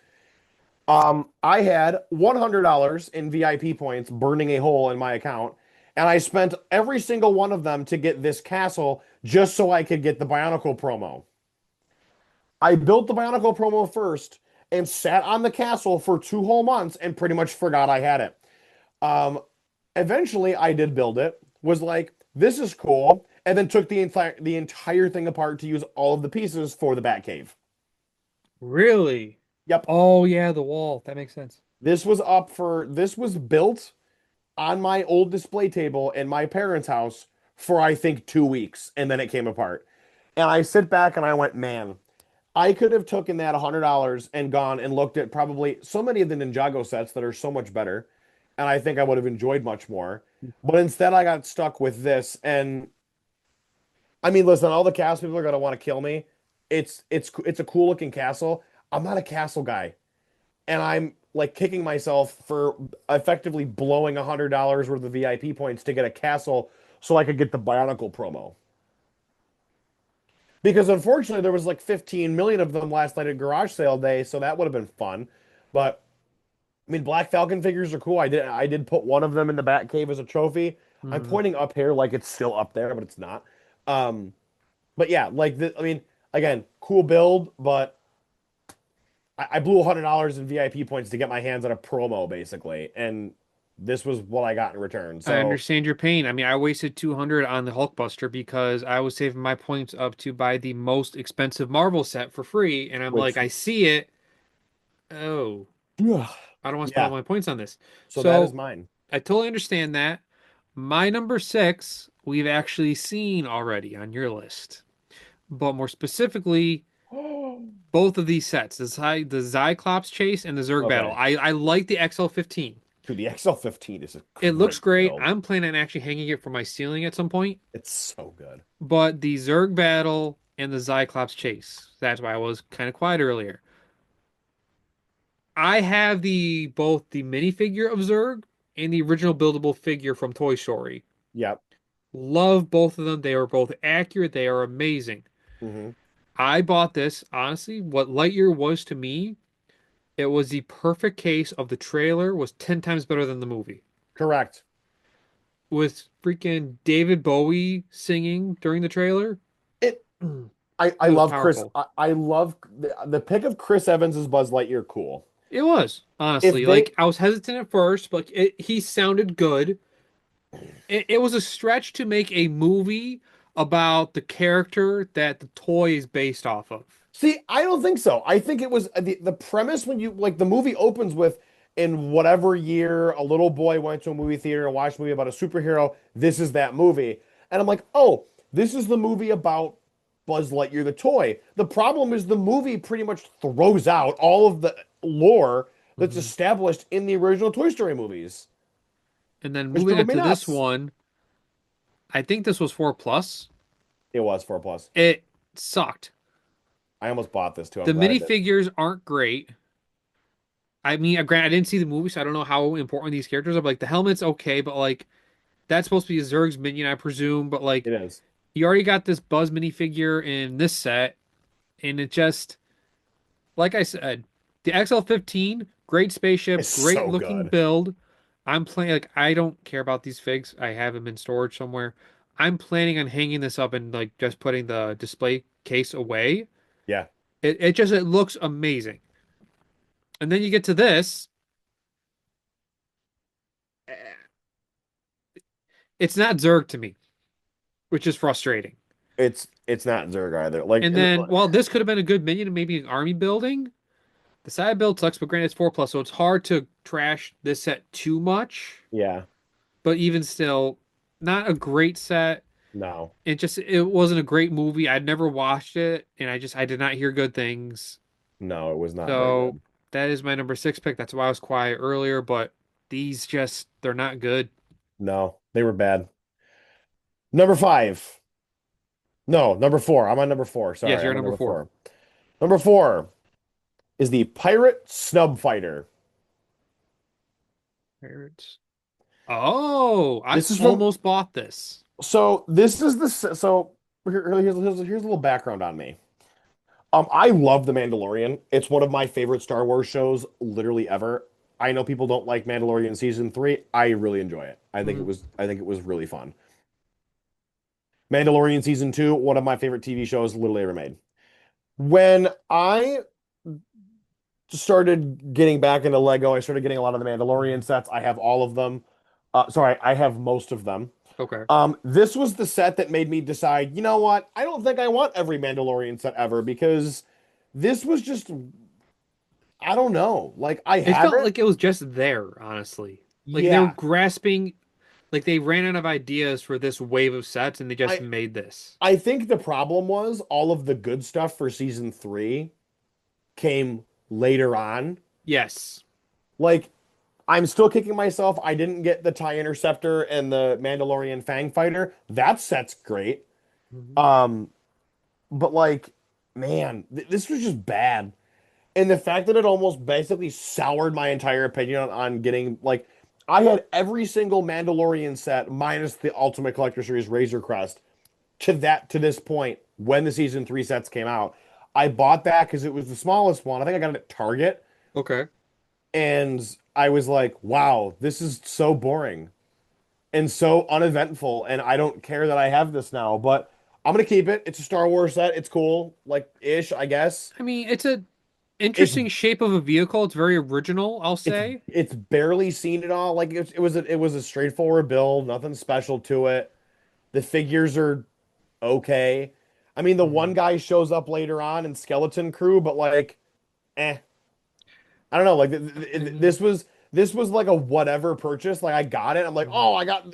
I had $100 in VIP points burning a hole in my account, and I spent every single one of them to get this castle just so I could get the Bionicle promo. I built the Bionicle promo first and sat on the castle for 2 whole months and pretty much forgot I had it. Um, Eventually, I did build it. Was like, this is cool, and then took the entire thing apart to use all of the pieces for the Batcave. Really? Yep, Oh yeah, the wall. That makes sense. this was built on my old display table in my parents' house for I think 2 weeks, and then it came apart. And I sit back and I went, man, I could have taken that $100 and gone and looked at probably so many of the Ninjago sets that are so much better, and I think I would have enjoyed much more. But instead, I got stuck with this, and I mean, listen, all the cast people are gonna want to kill me. It's a cool looking castle. I'm not a castle guy, and I'm like kicking myself for effectively blowing $100 worth of VIP points to get a castle so I could get the Bionicle promo. Because unfortunately, there was like 15 million of them last night at garage sale day, so that would have been fun. But I mean, Black Falcon figures are cool. I did put one of them in the Batcave as a trophy. I'm Hmm. pointing up here like it's still up there, but it's not. Um, but yeah, I mean, again, cool build, but I blew $100 in VIP points to get my hands on a promo basically, and this was what I got in return. I So, understand your pain. I mean, I wasted 200 on the Hulkbuster because I was saving my points up to buy the most expensive Marvel set for free, and I'm like, which, I see it. Oh, I don't want to spend all yeah, my points on this. so that is So mine. I totally understand that. My number six, we've actually seen already on your list, but more specifically, both of these sets, the Cyclops chase and the Zerg battle. Okay. I like the XL-15. Dude, the XL-15 is a It looks great great. build. I'm planning on actually hanging it from my ceiling at some point. It's so good. But the Zerg battle and the Cyclops chase, that's why I was kind of quiet earlier. I have the both the minifigure of Zerg and the original buildable figure from Toy Story. Yep. Love both of them. They are both accurate. They are amazing. Hmm. I bought this, honestly, what Lightyear was to me, it was the perfect case of the trailer was 10 times better than the movie. Correct. With freaking David Bowie singing during the trailer, It I it was love Chris. powerful. I love the pick of Chris Evans as Buzz Lightyear cool. It was, If honestly. they Like, I was hesitant at first, but he sounded good. It was a stretch to make a movie about the character that the toy is based off of. See, I don't think so. I think it was the premise when you like the movie opens with in whatever year a little boy went to a movie theater and watched a movie about a superhero. This is that movie. And I'm like, oh, this is the movie about Buzz Lightyear the toy. The problem is the movie pretty much throws out all of the lore that's Mhm. established in the original Toy Story movies, And then which moving drove on me to this nuts. one, I think this was 4 plus. It was 4 plus. It sucked. I almost bought this too. The I'm glad I did. minifigures aren't great. I mean, granted, I didn't see the movie, so I don't know how important these characters are. But like the helmet's okay, but like that's supposed to be a Zurg's minion, I presume. But like It is. you already got this Buzz minifigure in this set, and it just like I said, the XL-15, great spaceship, It's great so looking good. build. I'm planning like I don't care about these figs. I have them in storage somewhere. I'm planning on hanging this up and like just putting the display case away. Yeah, It looks amazing. And then you get to this. eh, It's not Zerg to me, which is frustrating. it's not Zerg either. Like, And then while this could have been a good minion and maybe an army building, the side build sucks, but granted it's 4 plus, so it's hard to trash this set too much. yeah, But even still, not a great set. no, It wasn't a great movie. I'd never watched it, and I did not hear good things. no, it was not very So good. that is my number 6 pick. That's why I was quiet earlier, but these just they're not good. No, they were bad. Number five. No, number four. I'm on number four. Yes, Sorry, you're I'm on number number 4. four. Number four is the Pirate Snub Fighter. Pirates. Oh, I This is from almost bought this. so this is the so here's a little background on me. I love The Mandalorian. It's one of my favorite Star Wars shows, literally ever. I know people don't like Mandalorian season three. I really enjoy it. Mhm. I think it was really fun. Mandalorian season two, one of my favorite TV shows literally ever made. When I started getting back into Lego, I started getting a lot of the Mandalorian sets. I have all of them. Sorry, I have most of them. Okay. This was the set that made me decide, you know what? I don't think I want every Mandalorian set ever because this was just, I don't know. Like I It have felt it. like it was just there, honestly. Like they were Yeah. grasping, like they ran out of ideas for this wave of sets and they just I made this. I think the problem was all of the good stuff for season three came later on. Yes. Like I'm still kicking myself. I didn't get the TIE Interceptor and the Mandalorian Fang Fighter. That set's great. Mhm. Um, but like, man, this was just bad. And the fact that it almost basically soured my entire opinion on getting like I had every single Mandalorian set minus the Ultimate Collector Series Razor Crest to this point when the season three sets came out. I bought that because it was the smallest one. I think I got it at Target, Okay. and I was like, "Wow, this is so boring and so uneventful." And I don't care that I have this now, but I'm gonna keep it. It's a Star Wars set. It's cool, like ish, I guess. I mean, it's a It's interesting shape of a vehicle. It's very original, I'll it's say. it's barely seen at all. Like it was a straightforward build, nothing special to it. The figures are okay. I mean, the one Mhm. guy shows up later on in Skeleton Crew, but like, eh, I don't know. Like Mhm. this was like a whatever purchase. Like I got it. I'm like, Mhm. oh,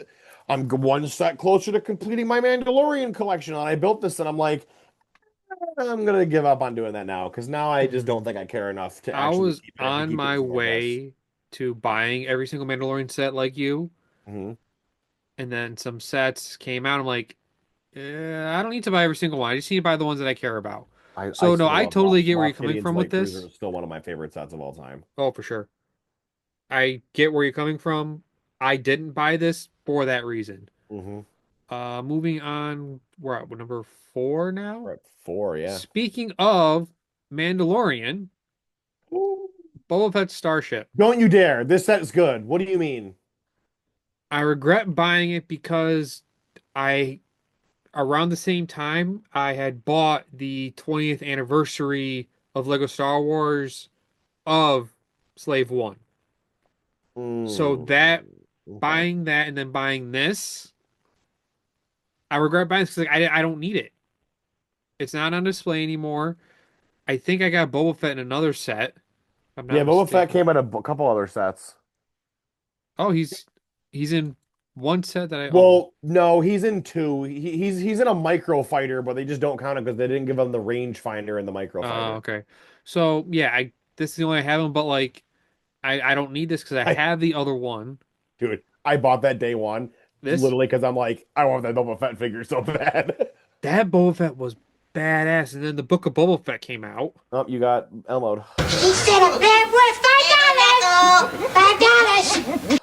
I'm one step closer to completing my Mandalorian collection, and I built this, and I'm like, I'm gonna give up on doing that now because now I just don't Mhm. think I care enough to I actually was keep it and to on keep it my as more guests. way to buying every single Mandalorian set like you, Hmm. and then some sets came out. I'm like, I don't need to buy every single one. I just need to buy the ones that I care about. I So no, still I love totally get where you're Moff coming Gideon's from with light cruiser this. is still one of my favorite sets of all time. Oh, for sure. I get where you're coming from. I didn't buy this for that reason. Hmm. Moving on, we're at number 4 now. We're at four, yeah. Speaking of Mandalorian, Ooh. Boba Fett's Starship. Don't you dare! This set is good. What do you mean? I regret buying it because I around the same time I had bought the 20th anniversary of Lego Star Wars of Slave One. So Mm, that okay. buying that and then buying this, I regret buying this because like, I don't need it. It's not on display anymore. I think I got Boba Fett in another set, if I'm Yeah, not Boba Fett mistaken. came out a couple other sets. Oh, he's in one set that I own. Well, no, he's in two. He's in a micro fighter, but they just don't count it because they didn't give him the range finder in the micro fighter. Okay. So yeah, I this is the only I have him, but like I don't need this because I I have the other one. Dude, I bought that day one This literally because I'm like, I want that Boba Fett figure so bad. that Boba Fett was badass, and then the Book of Boba Fett came out. Oh, you got L mode. He said a bad word. $5. $5.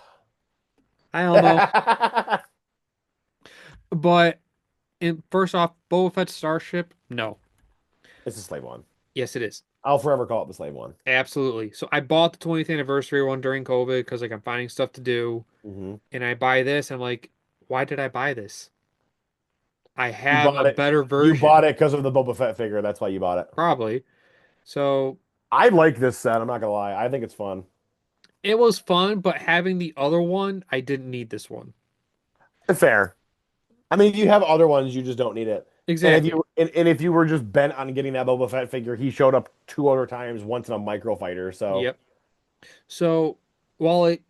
I don't know, but first off, Boba Fett's starship, no, It's a slave one. yes it is. I'll forever call it the slave one. Absolutely. So I bought the 20th anniversary one during COVID because like I'm finding stuff to do, Hmm. and I buy this. I'm like, why did I buy this? I You have a bought it. better You bought version, it because of the Boba Fett figure. That's why you bought it. probably. So I like this set. I'm not gonna lie. I think it's fun. it was fun, but having the other one, I didn't need this one. Fair. I mean, if you have other ones, you just don't need it. Exactly. And if you were just bent on getting that Boba Fett figure, he showed up two other times, once in a micro fighter. So, Yep. So while it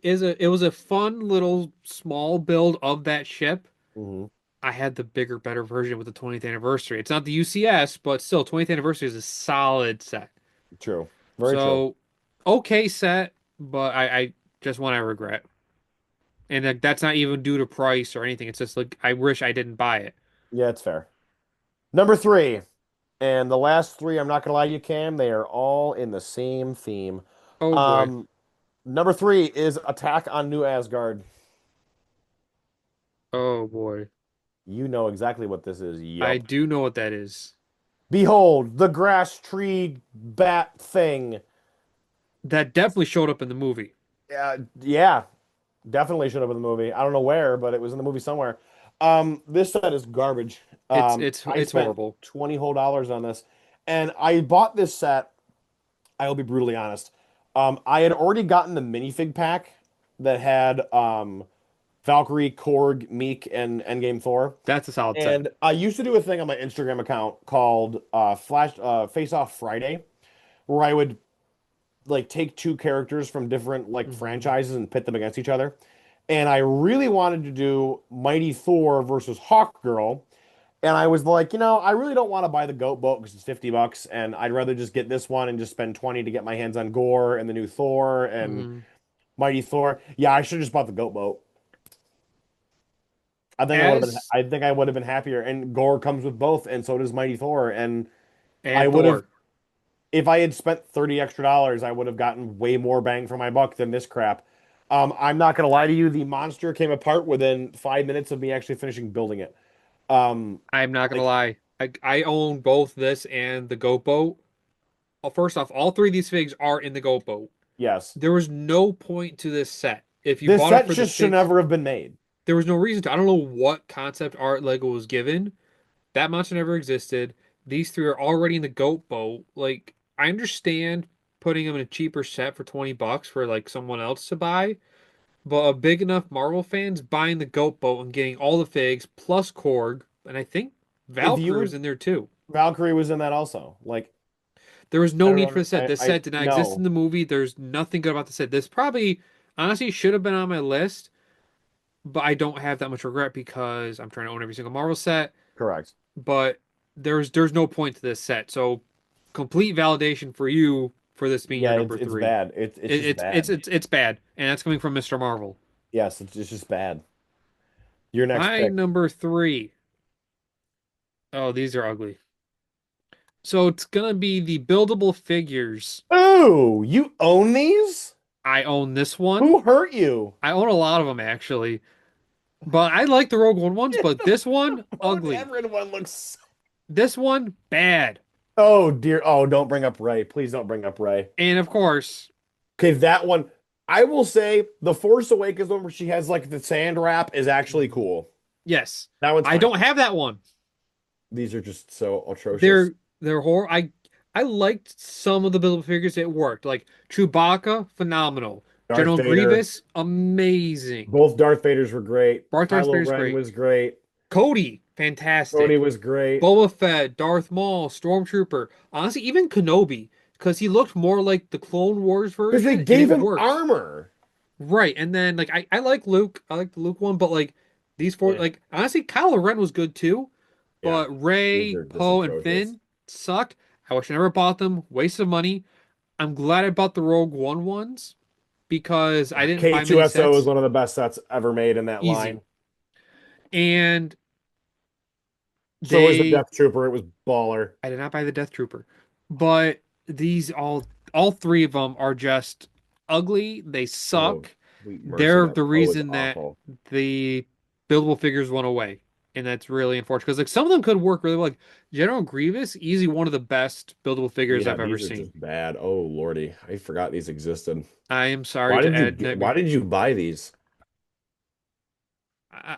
was a fun little small build of that ship, mhm, I had the bigger, better version with the 20th anniversary. It's not the UCS, but still 20th anniversary is a solid set. true. Very true. So okay set, but I just one I regret. And that's not even due to price or anything. It's just like I wish I didn't buy it. Yeah, it's fair. Number three, and the last three, I'm not gonna lie to you, Cam, they are all in the same theme. Oh boy. Um, Number three is Attack on New Asgard. Oh boy. You know exactly what this is. I Yup. do know what that is. Behold, the grass tree bat thing. That definitely showed up in the movie. Yeah, definitely should have been in the movie. I don't know where, but it was in the movie somewhere. This set is garbage. I It's spent horrible. 20 whole dollars on this, and I bought this set. I will be brutally honest. I had already gotten the minifig pack that had Valkyrie, Korg, Meek, and Endgame Thor. That's a solid set. And I used to do a thing on my Instagram account called Face Off Friday, where I would like take two characters from different like Hmm. franchises and pit them against each other. And I really wanted to do Mighty Thor versus Hawk Girl. And I was like, I really don't want to buy the goat boat because it's $50, and I'd rather just get this one and just spend 20 to get my hands on Gore and the new Thor and Hmm. Mighty Thor. Yeah, I should have just bought the goat boat. As I think I would have been happier. And Gore comes with both, and so does Mighty Thor. And I and would have, Thor. if I had spent 30 extra dollars, I would have gotten way more bang for my buck than this crap. I'm not gonna lie to you, the monster came apart within 5 minutes of me actually finishing building it. I'm not gonna Like, lie. I own both this and the Goat Boat. First off, all three of these figs are in the Goat Boat. yes. There was no point to this set. If you This bought it set for the just should figs, never have been made. there was no reason to. I don't know what concept art Lego was given. That monster never existed. These three are already in the Goat Boat. Like, I understand putting them in a cheaper set for $20 for like someone else to buy, but a big enough Marvel fans buying the Goat Boat and getting all the figs plus Korg, and I think If you Valkyrie was would, in there too. Valkyrie was in that also. Like, There was I no don't need for know. the set. This I set did not exist in no, the movie. There's nothing good about the set. This probably honestly should have been on my list, but I don't have that much regret because I'm trying to own every single Marvel set. correct. But there's no point to this set. So complete validation for you for this being your Yeah, number it's three. bad. It's just bad. It's bad, and that's coming from Mr. Marvel. Yes, it's just bad. Your next My pick. number three. Oh, these are ugly. So it's gonna be the buildable figures. Oh, you own these? I own this one. Who hurt you? I own a lot of them actually. But I like the Rogue One ones, but this one, ugly. Everyone looks. This one, bad. Oh dear. Oh, don't bring up Ray. Please don't bring up Ray. And of course, Okay, that one. I will say the Force Awakens one where she has like the sand wrap is actually cool. yes, That one's I fine. don't have that one. These are just so atrocious. They're horror. I liked some of the build figures. It worked. Like Chewbacca, phenomenal. Darth General Vader. Grievous, amazing. Both Darth Vaders were great. Bartos Kylo Vader's Ren great. was great. Cody, Brody fantastic. was great. Boba Fett, Darth Maul, Stormtrooper. Honestly, even Kenobi, because he looked more like the Clone Wars Because they version, and gave it him works. armor. Right, and then like I like Luke. I like the Luke one, but like these four, Yeah. like honestly, Kylo Ren was good too. Yeah. But These Rey, are just Poe, and atrocious. Finn sucked. I wish I never bought them. Waste of money. I'm glad I bought the Rogue One ones because I didn't buy many K2SO is sets. one of the best sets ever made in that line. Easy. And So is the they Death Trooper. It was baller. I did not buy the Death Trooper. But these all three of them are just ugly. They Oh, suck. sweet mercy. They're That the Poe is reason that awful. the buildable figures went away. and that's really unfortunate because like some of them could work really well. Like General Grievous, easy one of the best buildable figures Yeah, I've ever these are seen. just bad. Oh Lordy, I forgot these existed. I am sorry to add Why nightmare. did you buy these? I,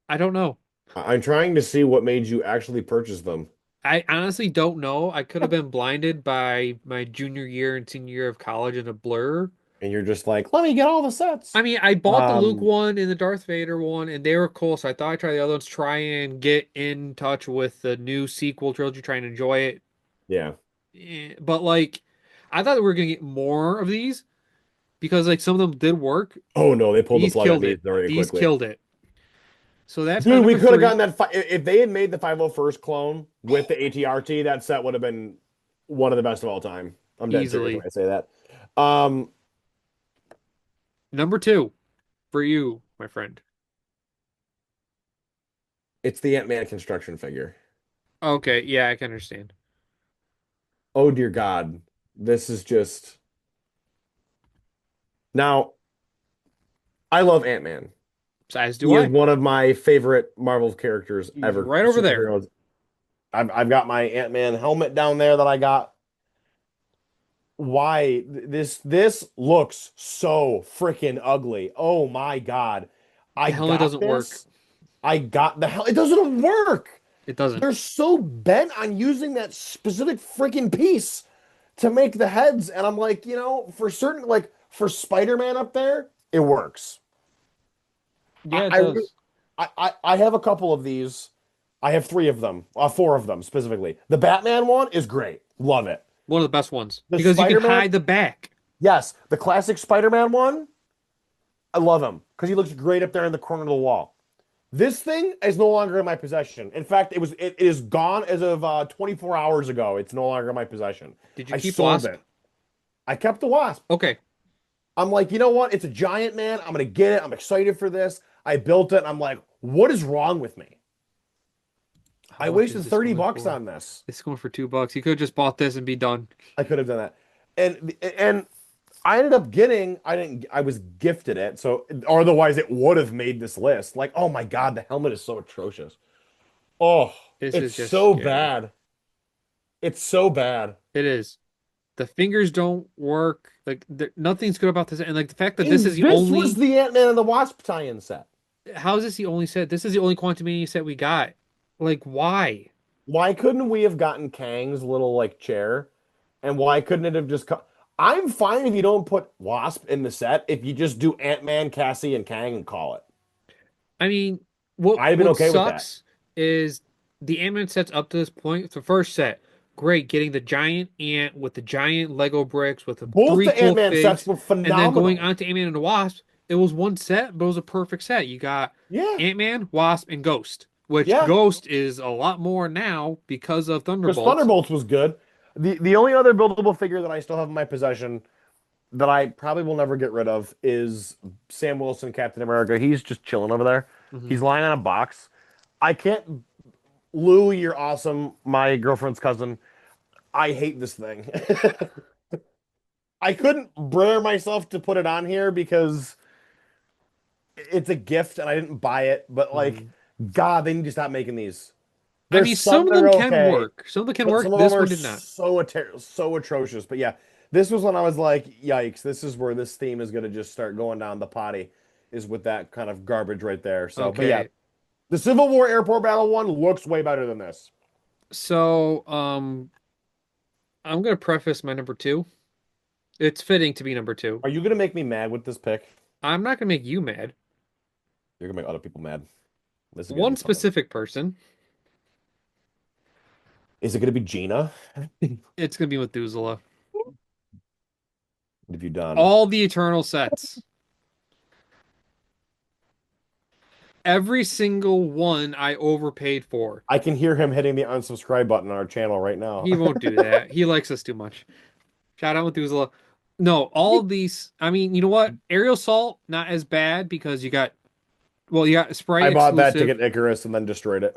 I don't know. I'm trying to see what made you actually purchase them. I honestly don't know. I could have been blinded by my junior year and senior year of college in a blur. And you're just like, let me get all the I sets. mean, I bought the Luke Um, one and the Darth Vader one, and they were cool. So I thought I'd try the other ones, try and get in touch with the new sequel trilogy, try and enjoy it. yeah. But like, I thought we were gonna get more of these because like some of them did work. Oh no, they pulled the These plug on killed these it. very These quickly. killed it. So that's my Dude, we number could have gotten three. that if they had made the 501st clone with the ATRT, that set would have been one of the best of all time. I'm dead serious when Easily. I say that. Um, Number two for you, my friend. it's the Ant-Man construction figure. Okay, yeah, I can understand. Oh dear God. This is just now I love Ant-Man. As do He is I. one of my favorite Marvel characters He's ever, right over there. superheroes. I've got my Ant-Man helmet down there that I got. Why this looks so freaking ugly. Oh my God. I The helmet got doesn't work. this. I got the hell. It doesn't work. It doesn't. They're so bent on using that specific freaking piece to make the heads. And I'm like, for certain, like for Spider-Man up there, it works. Yeah, it I, re- does. I have a couple of these. I have three of them, four of them specifically. The Batman one is great. Love it. One of the best ones The because you can Spider-Man, hide the back. yes, the classic Spider-Man one, I love him because he looks great up there in the corner of the wall. This thing is no longer in my possession. In fact, it is gone as of 24 hours ago. It's no longer in my possession. Did you I keep sold Wasp? it. I kept the Wasp. Okay. I'm like, you know what? It's a giant man. I'm gonna get it. I'm excited for this. I built it. I'm like, what is wrong with me? How I much is wasted this 30 going bucks for? on this. It's going for $2. You could have just bought this and be done. I could have done that. And I ended up getting I was gifted it. So or otherwise it would have made this list. Like, oh my God, the helmet is so atrocious. Oh, This it's is just so scary. bad. It's so bad. It is. The fingers don't work. Like nothing's good about this, and like the fact that this is And the this was only. the Ant-Man and the Wasp tie-in set. How is this the only set? This is the only Quantumania set we got. Like why? Why couldn't we have gotten Kang's little like chair? And why couldn't it have just come? I'm fine if you don't put Wasp in the set, if you just do Ant-Man, Cassie, and Kang and call it. I mean, what I'd have been what okay with that. sucks is the Ant-Man sets up to this point. The first set, great, getting the giant ant with the giant Lego bricks with the Both three the cool Ant-Man sets figs, were and then going phenomenal. on to Ant-Man and the Wasp. It was one set, but it was a perfect set. You got Yeah, Ant-Man, Wasp, and Ghost, which yeah. Ghost is a lot more now because of Because Thunderbolts. Thunderbolts was good. The only other buildable figure that I still have in my possession that I probably will never get rid of is Sam Wilson, Captain America. He's just chilling over there. Mhm. He's lying on a box. I can't. Lou, you're awesome. My girlfriend's cousin. I hate this thing. I couldn't bring myself to put it on here because it's a gift and I didn't buy it. But like, Mhm. God, they need to stop making these. I There's mean, some some of that them are can okay, work. Some of them can but work. some of them This are one did not. so atrocious. But yeah, this was when I was like, yikes, this is where this theme is gonna just start going down the potty, is with that kind of garbage right there. So, but yeah, Okay, the Civil War Airport Battle one looks way better than this. so I'm gonna preface my number two. It's fitting to be number two. Are you gonna make me mad with this pick? I'm not gonna make you mad. You're gonna make other people mad. This is gonna be One fun. specific person. Is it gonna be Gina? It's gonna be Methuselah. What have you done? All the Eternal sets. Every single one I overpaid for. I can hear him hitting the unsubscribe button on our channel right now. He won't do that. He likes us too much. Shout out Methuselah. No, all of these. I mean, you know what? Aerial Assault not as bad because you got I Sprite bought that to exclusive. get Icarus and then destroyed it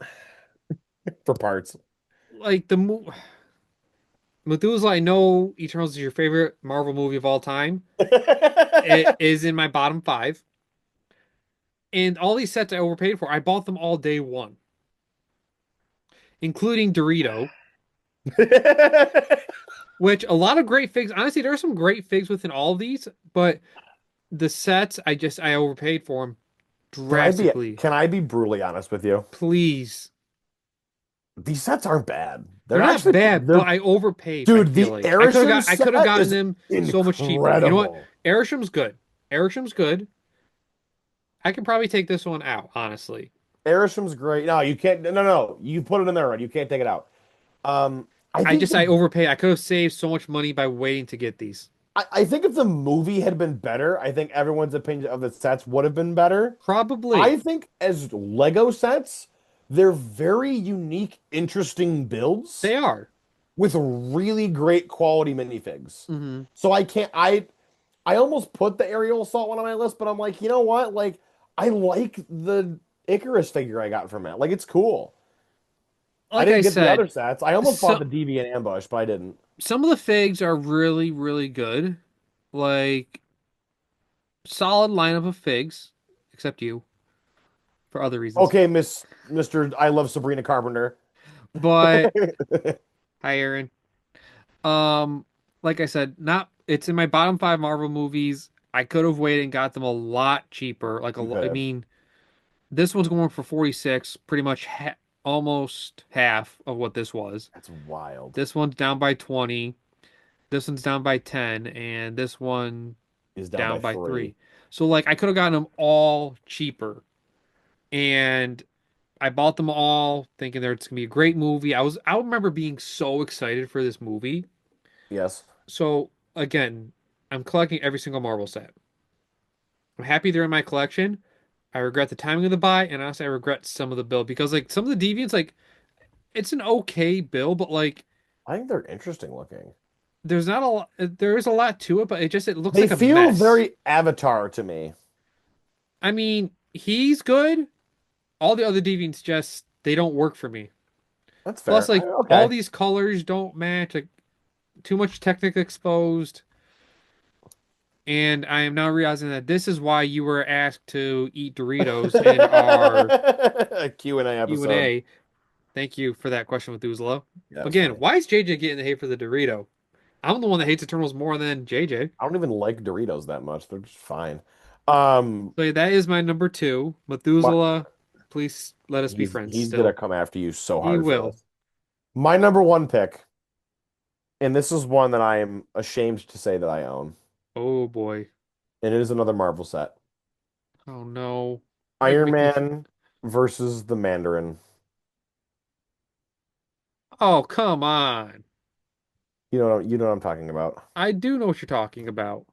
for parts. Like Methuselah, I know Eternals is your favorite Marvel movie of all time. It is in my bottom five. And all these sets I overpaid for, I bought them all day one. including Dorito, which a lot of great figs. Honestly, there are some great figs within all of these, but the sets, I overpaid for them Can I be drastically. can I be brutally honest with you? Please. These sets aren't bad. They're They're not actually bad, but they're I overpaid, I dude, feel the like. Arishem I could have set gotten is them so much cheaper. You know what? incredible. Arisham's good. Arisham's good. I can probably take this one out, honestly. Arisham's great. No, you can't. No. You put it in there, right? You can't take it out. I think I the overpaid. I could have saved so much money by waiting to get these. I think if the movie had been better, I think everyone's opinion of the sets would have been better. Probably. I think as Lego sets, they're very unique, interesting builds They are. with really great quality minifigs. Hmm. So I almost put the aerial assault one on my list, but I'm like, you know what? Like I like the Icarus figure I got from it. Like it's cool. I Like I didn't get the said, other sets. I almost bought so the Deviant Ambush, but I didn't. some of the figs are really, really good. Like solid lineup of figs, except you for other reasons. Okay, Mr. I love Sabrina Carpenter. But hi, Aaron. Um, like I said, not it's in my bottom five Marvel movies. I could have waited and got them a lot cheaper. You could I have. mean, this one's going for 46, pretty much almost half of what this was. That's wild. This one's down by 20. This one's down by 10, and this one Is down by down by three. 3. So like I could have gotten them all cheaper. And I bought them all thinking that it's gonna be a great movie. I remember being so excited for this movie. Yes. So again, I'm collecting every single Marvel set. I'm happy they're in my collection. I regret the timing of the buy, and honestly, I regret some of the build because like some of the Deviants, like it's an okay build, but like I think they're interesting looking. there's not a lot, there is a lot to it, but it looks They like a feel mess. very Avatar to me. I mean, he's good. All the other Deviants just they don't work for me. That's Plus, fair. like all Okay. these colors don't match. Like too much Technic exposed. And I am now realizing that this is why you were asked to eat Doritos in our Q&A episode. Q&A. Thank you for that question with Uzla. Yeah, that's Again, funny. why is JJ getting the hate for the Dorito? I'm the one that hates Eternals more than JJ. I don't even like Doritos that much. They're just fine. Um, So yeah, that is my number two. my, Methuselah, please let us be friends he's gonna still. come after you so He hard for will. this. My number one pick, and this is one that I am ashamed to say that I own, Oh boy. and it is another Marvel set. Oh no. Iron Make me. Man versus the Mandarin. Oh, come on. You know what I'm talking about. I do know what you're talking about.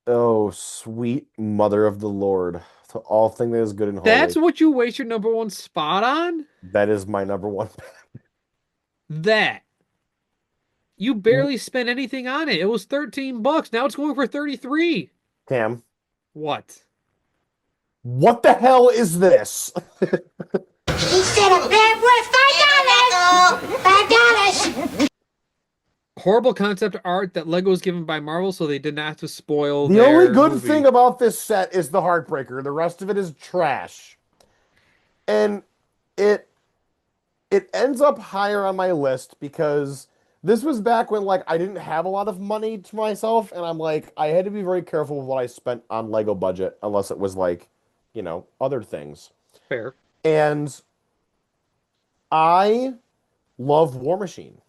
Oh, sweet mother of the Lord. To all thing that is good and That's holy. what you waste your number one spot on? That is my number one. That. You barely spent anything on it. It was 13 bucks. Now it's going for 33. Cam, What? what the hell is this? Instead of bad boy, $5. $5. Horrible concept art that Lego was given by Marvel, so they didn't have to spoil The only their good movie. thing about this set is the Heartbreaker. The rest of it is trash. And it it ends up higher on my list because this was back when like I didn't have a lot of money to myself, and I'm like I had to be very careful with what I spent on Lego budget unless it was like, other things. Fair. And I love War Machine.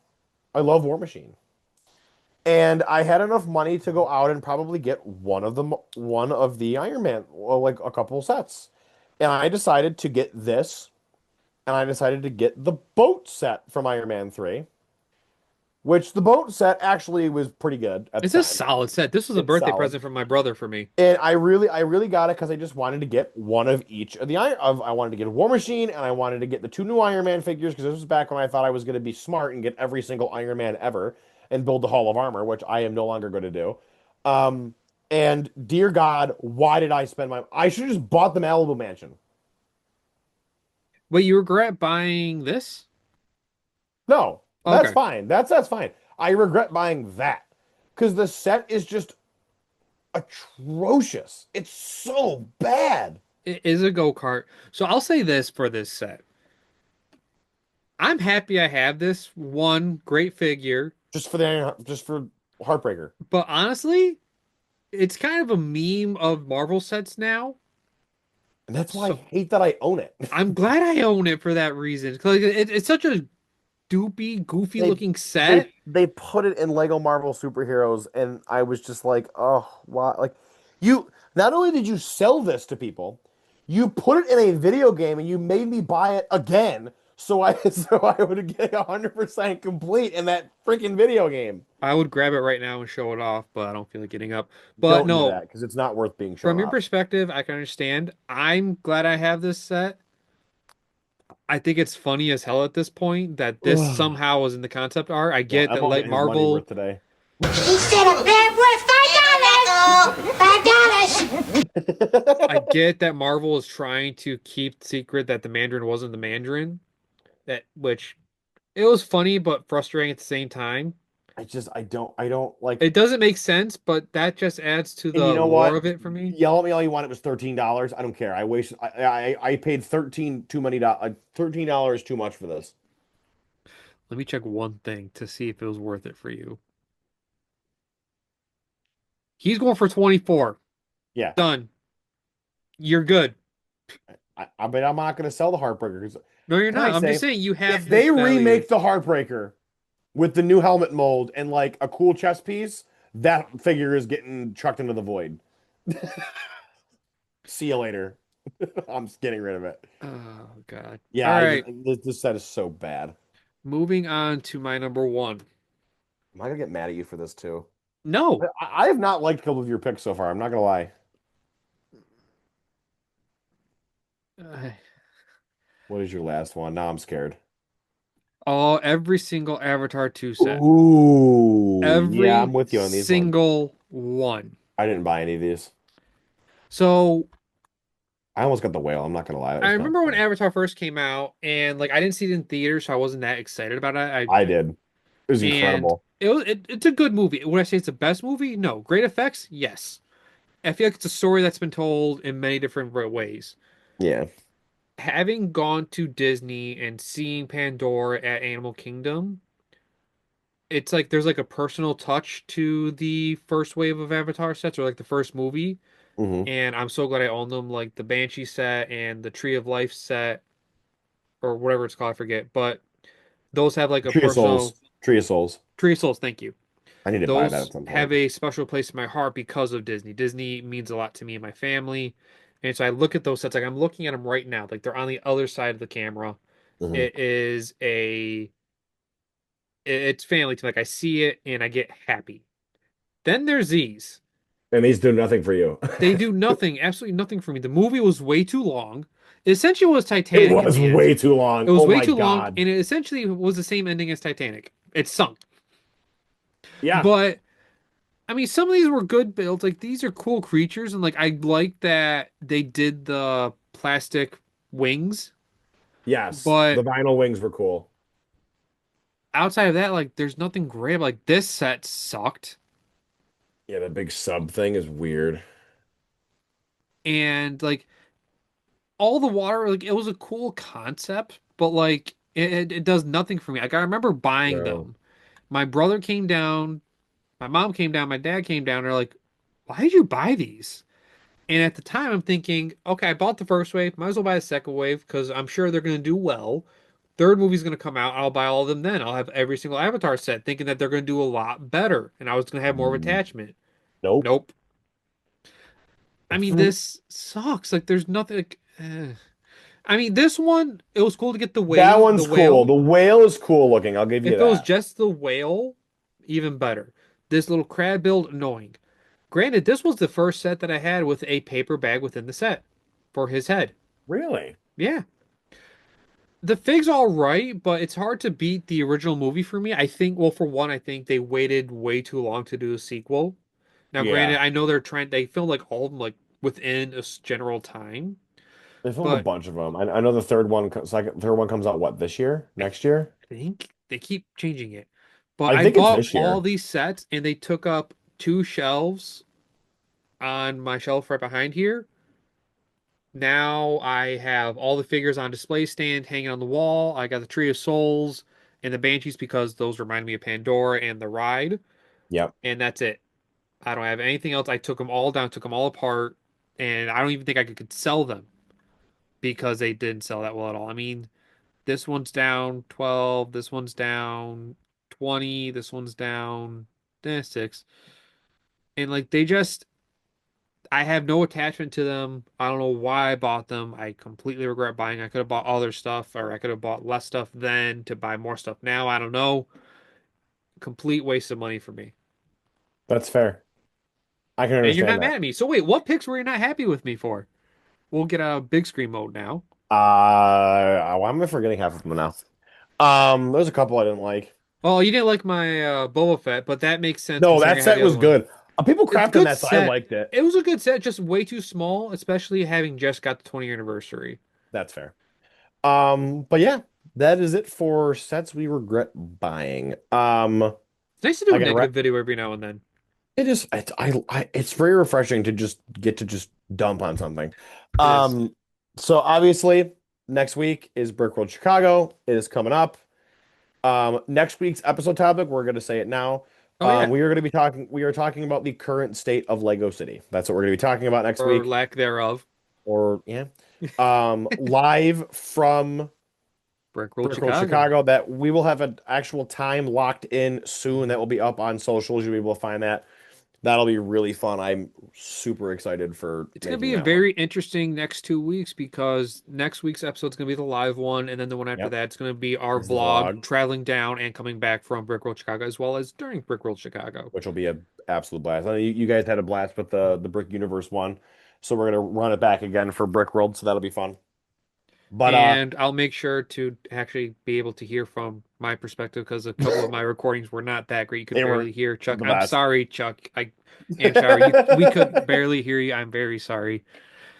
I love War Machine. And I had enough money to go out and probably get one of the Iron Man, well, like a couple sets. And I decided to get this, and I decided to get the boat set from Iron Man 3, which the boat set actually was pretty good at It's the a time. solid set. This was a It's birthday solid. present from my brother for me. And I really got it because I just wanted to get one of each of the I wanted to get a War Machine, and I wanted to get the two new Iron Man figures because this was back when I thought I was going to be smart and get every single Iron Man ever and build the Hall of Armor, which I am no longer going to do. Um, and dear God, why did I spend my? I should have just bought the Malibu Mansion. Wait, you regret buying this? No, that's Okay. fine. That's fine. I regret buying that because the set is just atrocious. It's so bad. It is a go-kart. So I'll say this for this set. I'm happy I have this one great figure, Just for Heartbreaker. but honestly, it's kind of a meme of Marvel sets now. And that's why I So hate that I own it. I'm glad I own it for that reason. 'Cause it's such a doopy, goofy They looking set. they put it in Lego Marvel superheroes, and I was just like, oh, why? Like, you not only did you sell this to people, you put it in a video game, and you made me buy it again, so I so I would get 100% complete in that freaking video game. I would grab it right now and show it off, but I don't feel like getting up. But Don't do no, that because it's not worth being from shown your off. perspective, I can understand. I'm glad I have this set. I think it's funny as hell at this point that this Ugh. somehow was in the concept art. I Well, get that Emma like get his money Marvel, worth today. He said a bad word, $5. $5. I get that Marvel is trying to keep secret that the Mandarin wasn't the Mandarin. That which it was funny but frustrating at the same time. I don't like. It doesn't make sense, but that just adds to And you the know lore what? of it for me. Yell at me all you want. It was $13. I don't care. I paid 13 too many dollars. $13 too much for this. Let me check one thing to see if it was worth it for you. He's going for 24. Yeah. Done. You're good. I bet I'm not going to sell the Heartbreaker. 'Cause No, you're can I not. I'm just say, saying you if have this they value. remake the Heartbreaker with the new helmet mold and like a cool chest piece, that figure is getting chucked into the void. See you later. I'm just getting rid of it. Oh God. All Yeah, right. this set is so bad. Moving on to my number one. Am I gonna get mad at you for this too? No. I have not liked a couple of your picks so far. I'm not gonna lie. Uh, What is your last one? Now I'm scared. every single Avatar 2 set. Ooh, yeah, I'm Every with you on these ones. single one. I didn't buy any of these. So I almost got the whale. I'm not gonna lie. That I was kind of remember when fun. Avatar first came out, and like I didn't see it in theaters, so I wasn't that excited about it. I did. It was And incredible. it's a good movie. Would I say it's the best movie? No. Great effects? Yes. I feel like it's a story that's been told in many different ways. Yeah. Having gone to Disney and seeing Pandora at Animal Kingdom, it's like there's like a personal touch to the first wave of Avatar sets or like the first movie. Hmm. And I'm so glad I own them, like the Banshee set and the Tree of Life set or whatever it's called, I forget. But those have like a Tree of personal Souls. Tree of Souls. Tree of Souls, thank you. I need to buy that Those at some have point. a special place in my heart because of Disney. Disney means a lot to me and my family. And so I look at those sets like I'm looking at them right now. Like they're on the other side of the camera. Hmm. It is it's family to me. Like I see it and I get happy. Then there's these. And these do nothing for you. They do nothing, absolutely nothing for me. The movie was way too long. It essentially was It Titanic in was the end. way too It long. was Oh way my too long, God. and it essentially was the same ending as Titanic. It sunk. Yeah. But I mean, some of these were good builds. Like these are cool creatures, and like I like that they did the plastic wings. Yes. The But vinyl wings were cool. outside of that, like there's nothing great. Like this set sucked, Yeah, the big sub thing is weird. and like all the water, like it was a cool concept, but like it does nothing for me. Like I remember buying No. them. My brother came down, my mom came down, my dad came down. They're like, "Why did you buy these?" And at the time, I'm thinking, okay, I bought the first wave, might as well buy the second wave because I'm sure they're going to do well. Third movie's going to come out, I'll buy all of them then. I'll have every single Avatar set, thinking that they're going to do a lot better, and I was going to have more of Mm, attachment. nope. Nope. I mean, For this sucks. Like, there's nothing. I mean, this one, it was cool to get that the one's cool. whale. The whale is cool looking. I'll give you If it was that. just the whale, even better. This little crab build, annoying. Granted, this was the first set that I had with a paper bag within the set for his head. Really? Yeah. The fig's all right, but it's hard to beat the original movie for me. I think, well, for one, I think they waited way too long to do a sequel. Now, Yeah. granted, I know they filmed like all of them like within a general time, They filmed a but bunch of them. I know the third one comes out what, this year? I Next year? think they keep changing it. But I I think it's bought this all year. these sets and they took up two shelves on my shelf right behind here. now I have all the figures on display stand hanging on the wall. I got the Tree of Souls and the Banshees because those remind me of Pandora and the ride, Yep. and that's it. I don't have anything else. I took them all down, took them all apart, and I don't even think I could sell them because they didn't sell that well at all. I mean, this one's down 12, this one's down 20, this one's down 6. And like they just I have no attachment to them. I don't know why I bought them. I completely regret buying. I could have bought other stuff or I could have bought less stuff then to buy more stuff now. I don't know. Complete waste of money for me. That's fair. I can And you're understand not mad that. at me. So wait, what picks were you not happy with me for? We'll get a big screen mode now. Why am I forgetting half of them now? There's a couple I didn't like. Oh, you didn't like my Boba Fett, but that makes sense No, considering that I have set the other was one. good. People It's a crapped on good that, so I set. liked it. It was a good set, just way too small, especially having just got the 20th anniversary. That's fair. But yeah, that is it for sets we regret buying. It's nice to do I a gotta wrap. negative video every now and then. It is. It's very refreshing to just get to just dump on something. It is. Um, so obviously next week is Brickworld Chicago. It is coming up. Next week's episode topic, we're gonna say it now. Oh yeah, We are talking about the current state of Lego City. That's what we're gonna be talking about next or week. lack thereof. Or yeah. Live from Brickworld Brickworld Chicago. Chicago, that we will have an actual time locked in soon that will be up on socials. You'll be able to find that. That'll be really fun. I'm super excited for It's going to making be a that one. very interesting next 2 weeks because next week's episode is going to be the live one, and then the one after Yep. that is going to be our Is the vlog vlog, traveling down and coming back from Brickworld Chicago as well as during Brickworld Chicago. which will be a absolute blast. I know you guys had a blast with the Brick Universe one, so we're gonna run it back again for Brick World, so that'll be fun. But And I'll make sure to actually be able to hear from my perspective because a couple of my recordings were not that great. You could they barely were hear Chuck. the I'm best. sorry, Chuck. I am sorry. We could barely hear you. I'm very sorry.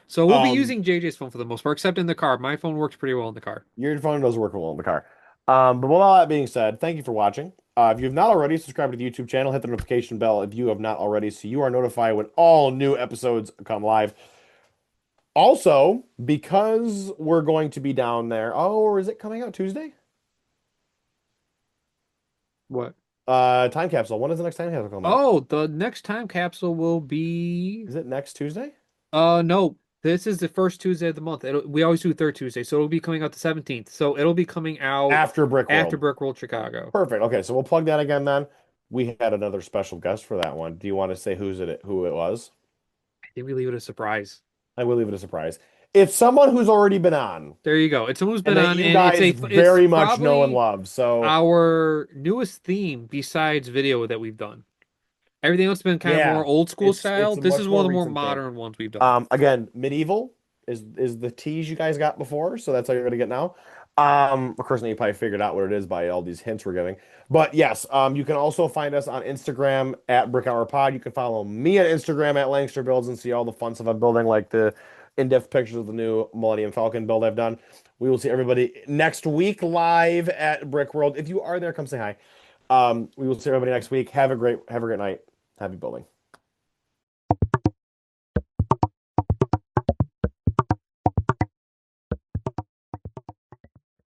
So we'll be Um, using JJ's phone for the most part, except in the car. My phone works pretty well in the car. your phone does work well in the car. But with all that being said, thank you for watching. If you have not already, subscribe to the YouTube channel, hit the notification bell if you have not already, so you are notified when all new episodes come live. Also, because we're going to be down there. Oh, or is it coming out Tuesday? What? Time capsule. When is the next time capsule come out? Oh, the next time capsule will be Is it next Tuesday? no. This is the first Tuesday of the month. We always do third Tuesday, so it'll be coming out the 17th. So it'll be coming out After Brick after World. Brickworld Chicago. Perfect. Okay, so we'll plug that again then. We had another special guest for that one. Do you want to say who it was? I think we leave it a surprise. I will leave it a surprise. It's someone who's already been on There you go. It's someone who's and been that on, you and guys it's very much know and probably love. So our newest theme besides video that we've done. Everything else has been kind of more yeah, old school style. it's a This much is one more of the more recent thing. modern ones we've done. Again, medieval is the tease you guys got before, so that's how you're gonna get now. Of course, now you probably figured out what it is by all these hints we're giving. But yes, you can also find us on Instagram at Brick Hour Pod. You can follow me on Instagram at Langster Builds and see all the fun stuff I'm building, like the in-depth pictures of the new Millennium Falcon build I've done. We will see everybody next week live at Brick World. If you are there, come say hi. We will see everybody next week. Have a great night. Happy building.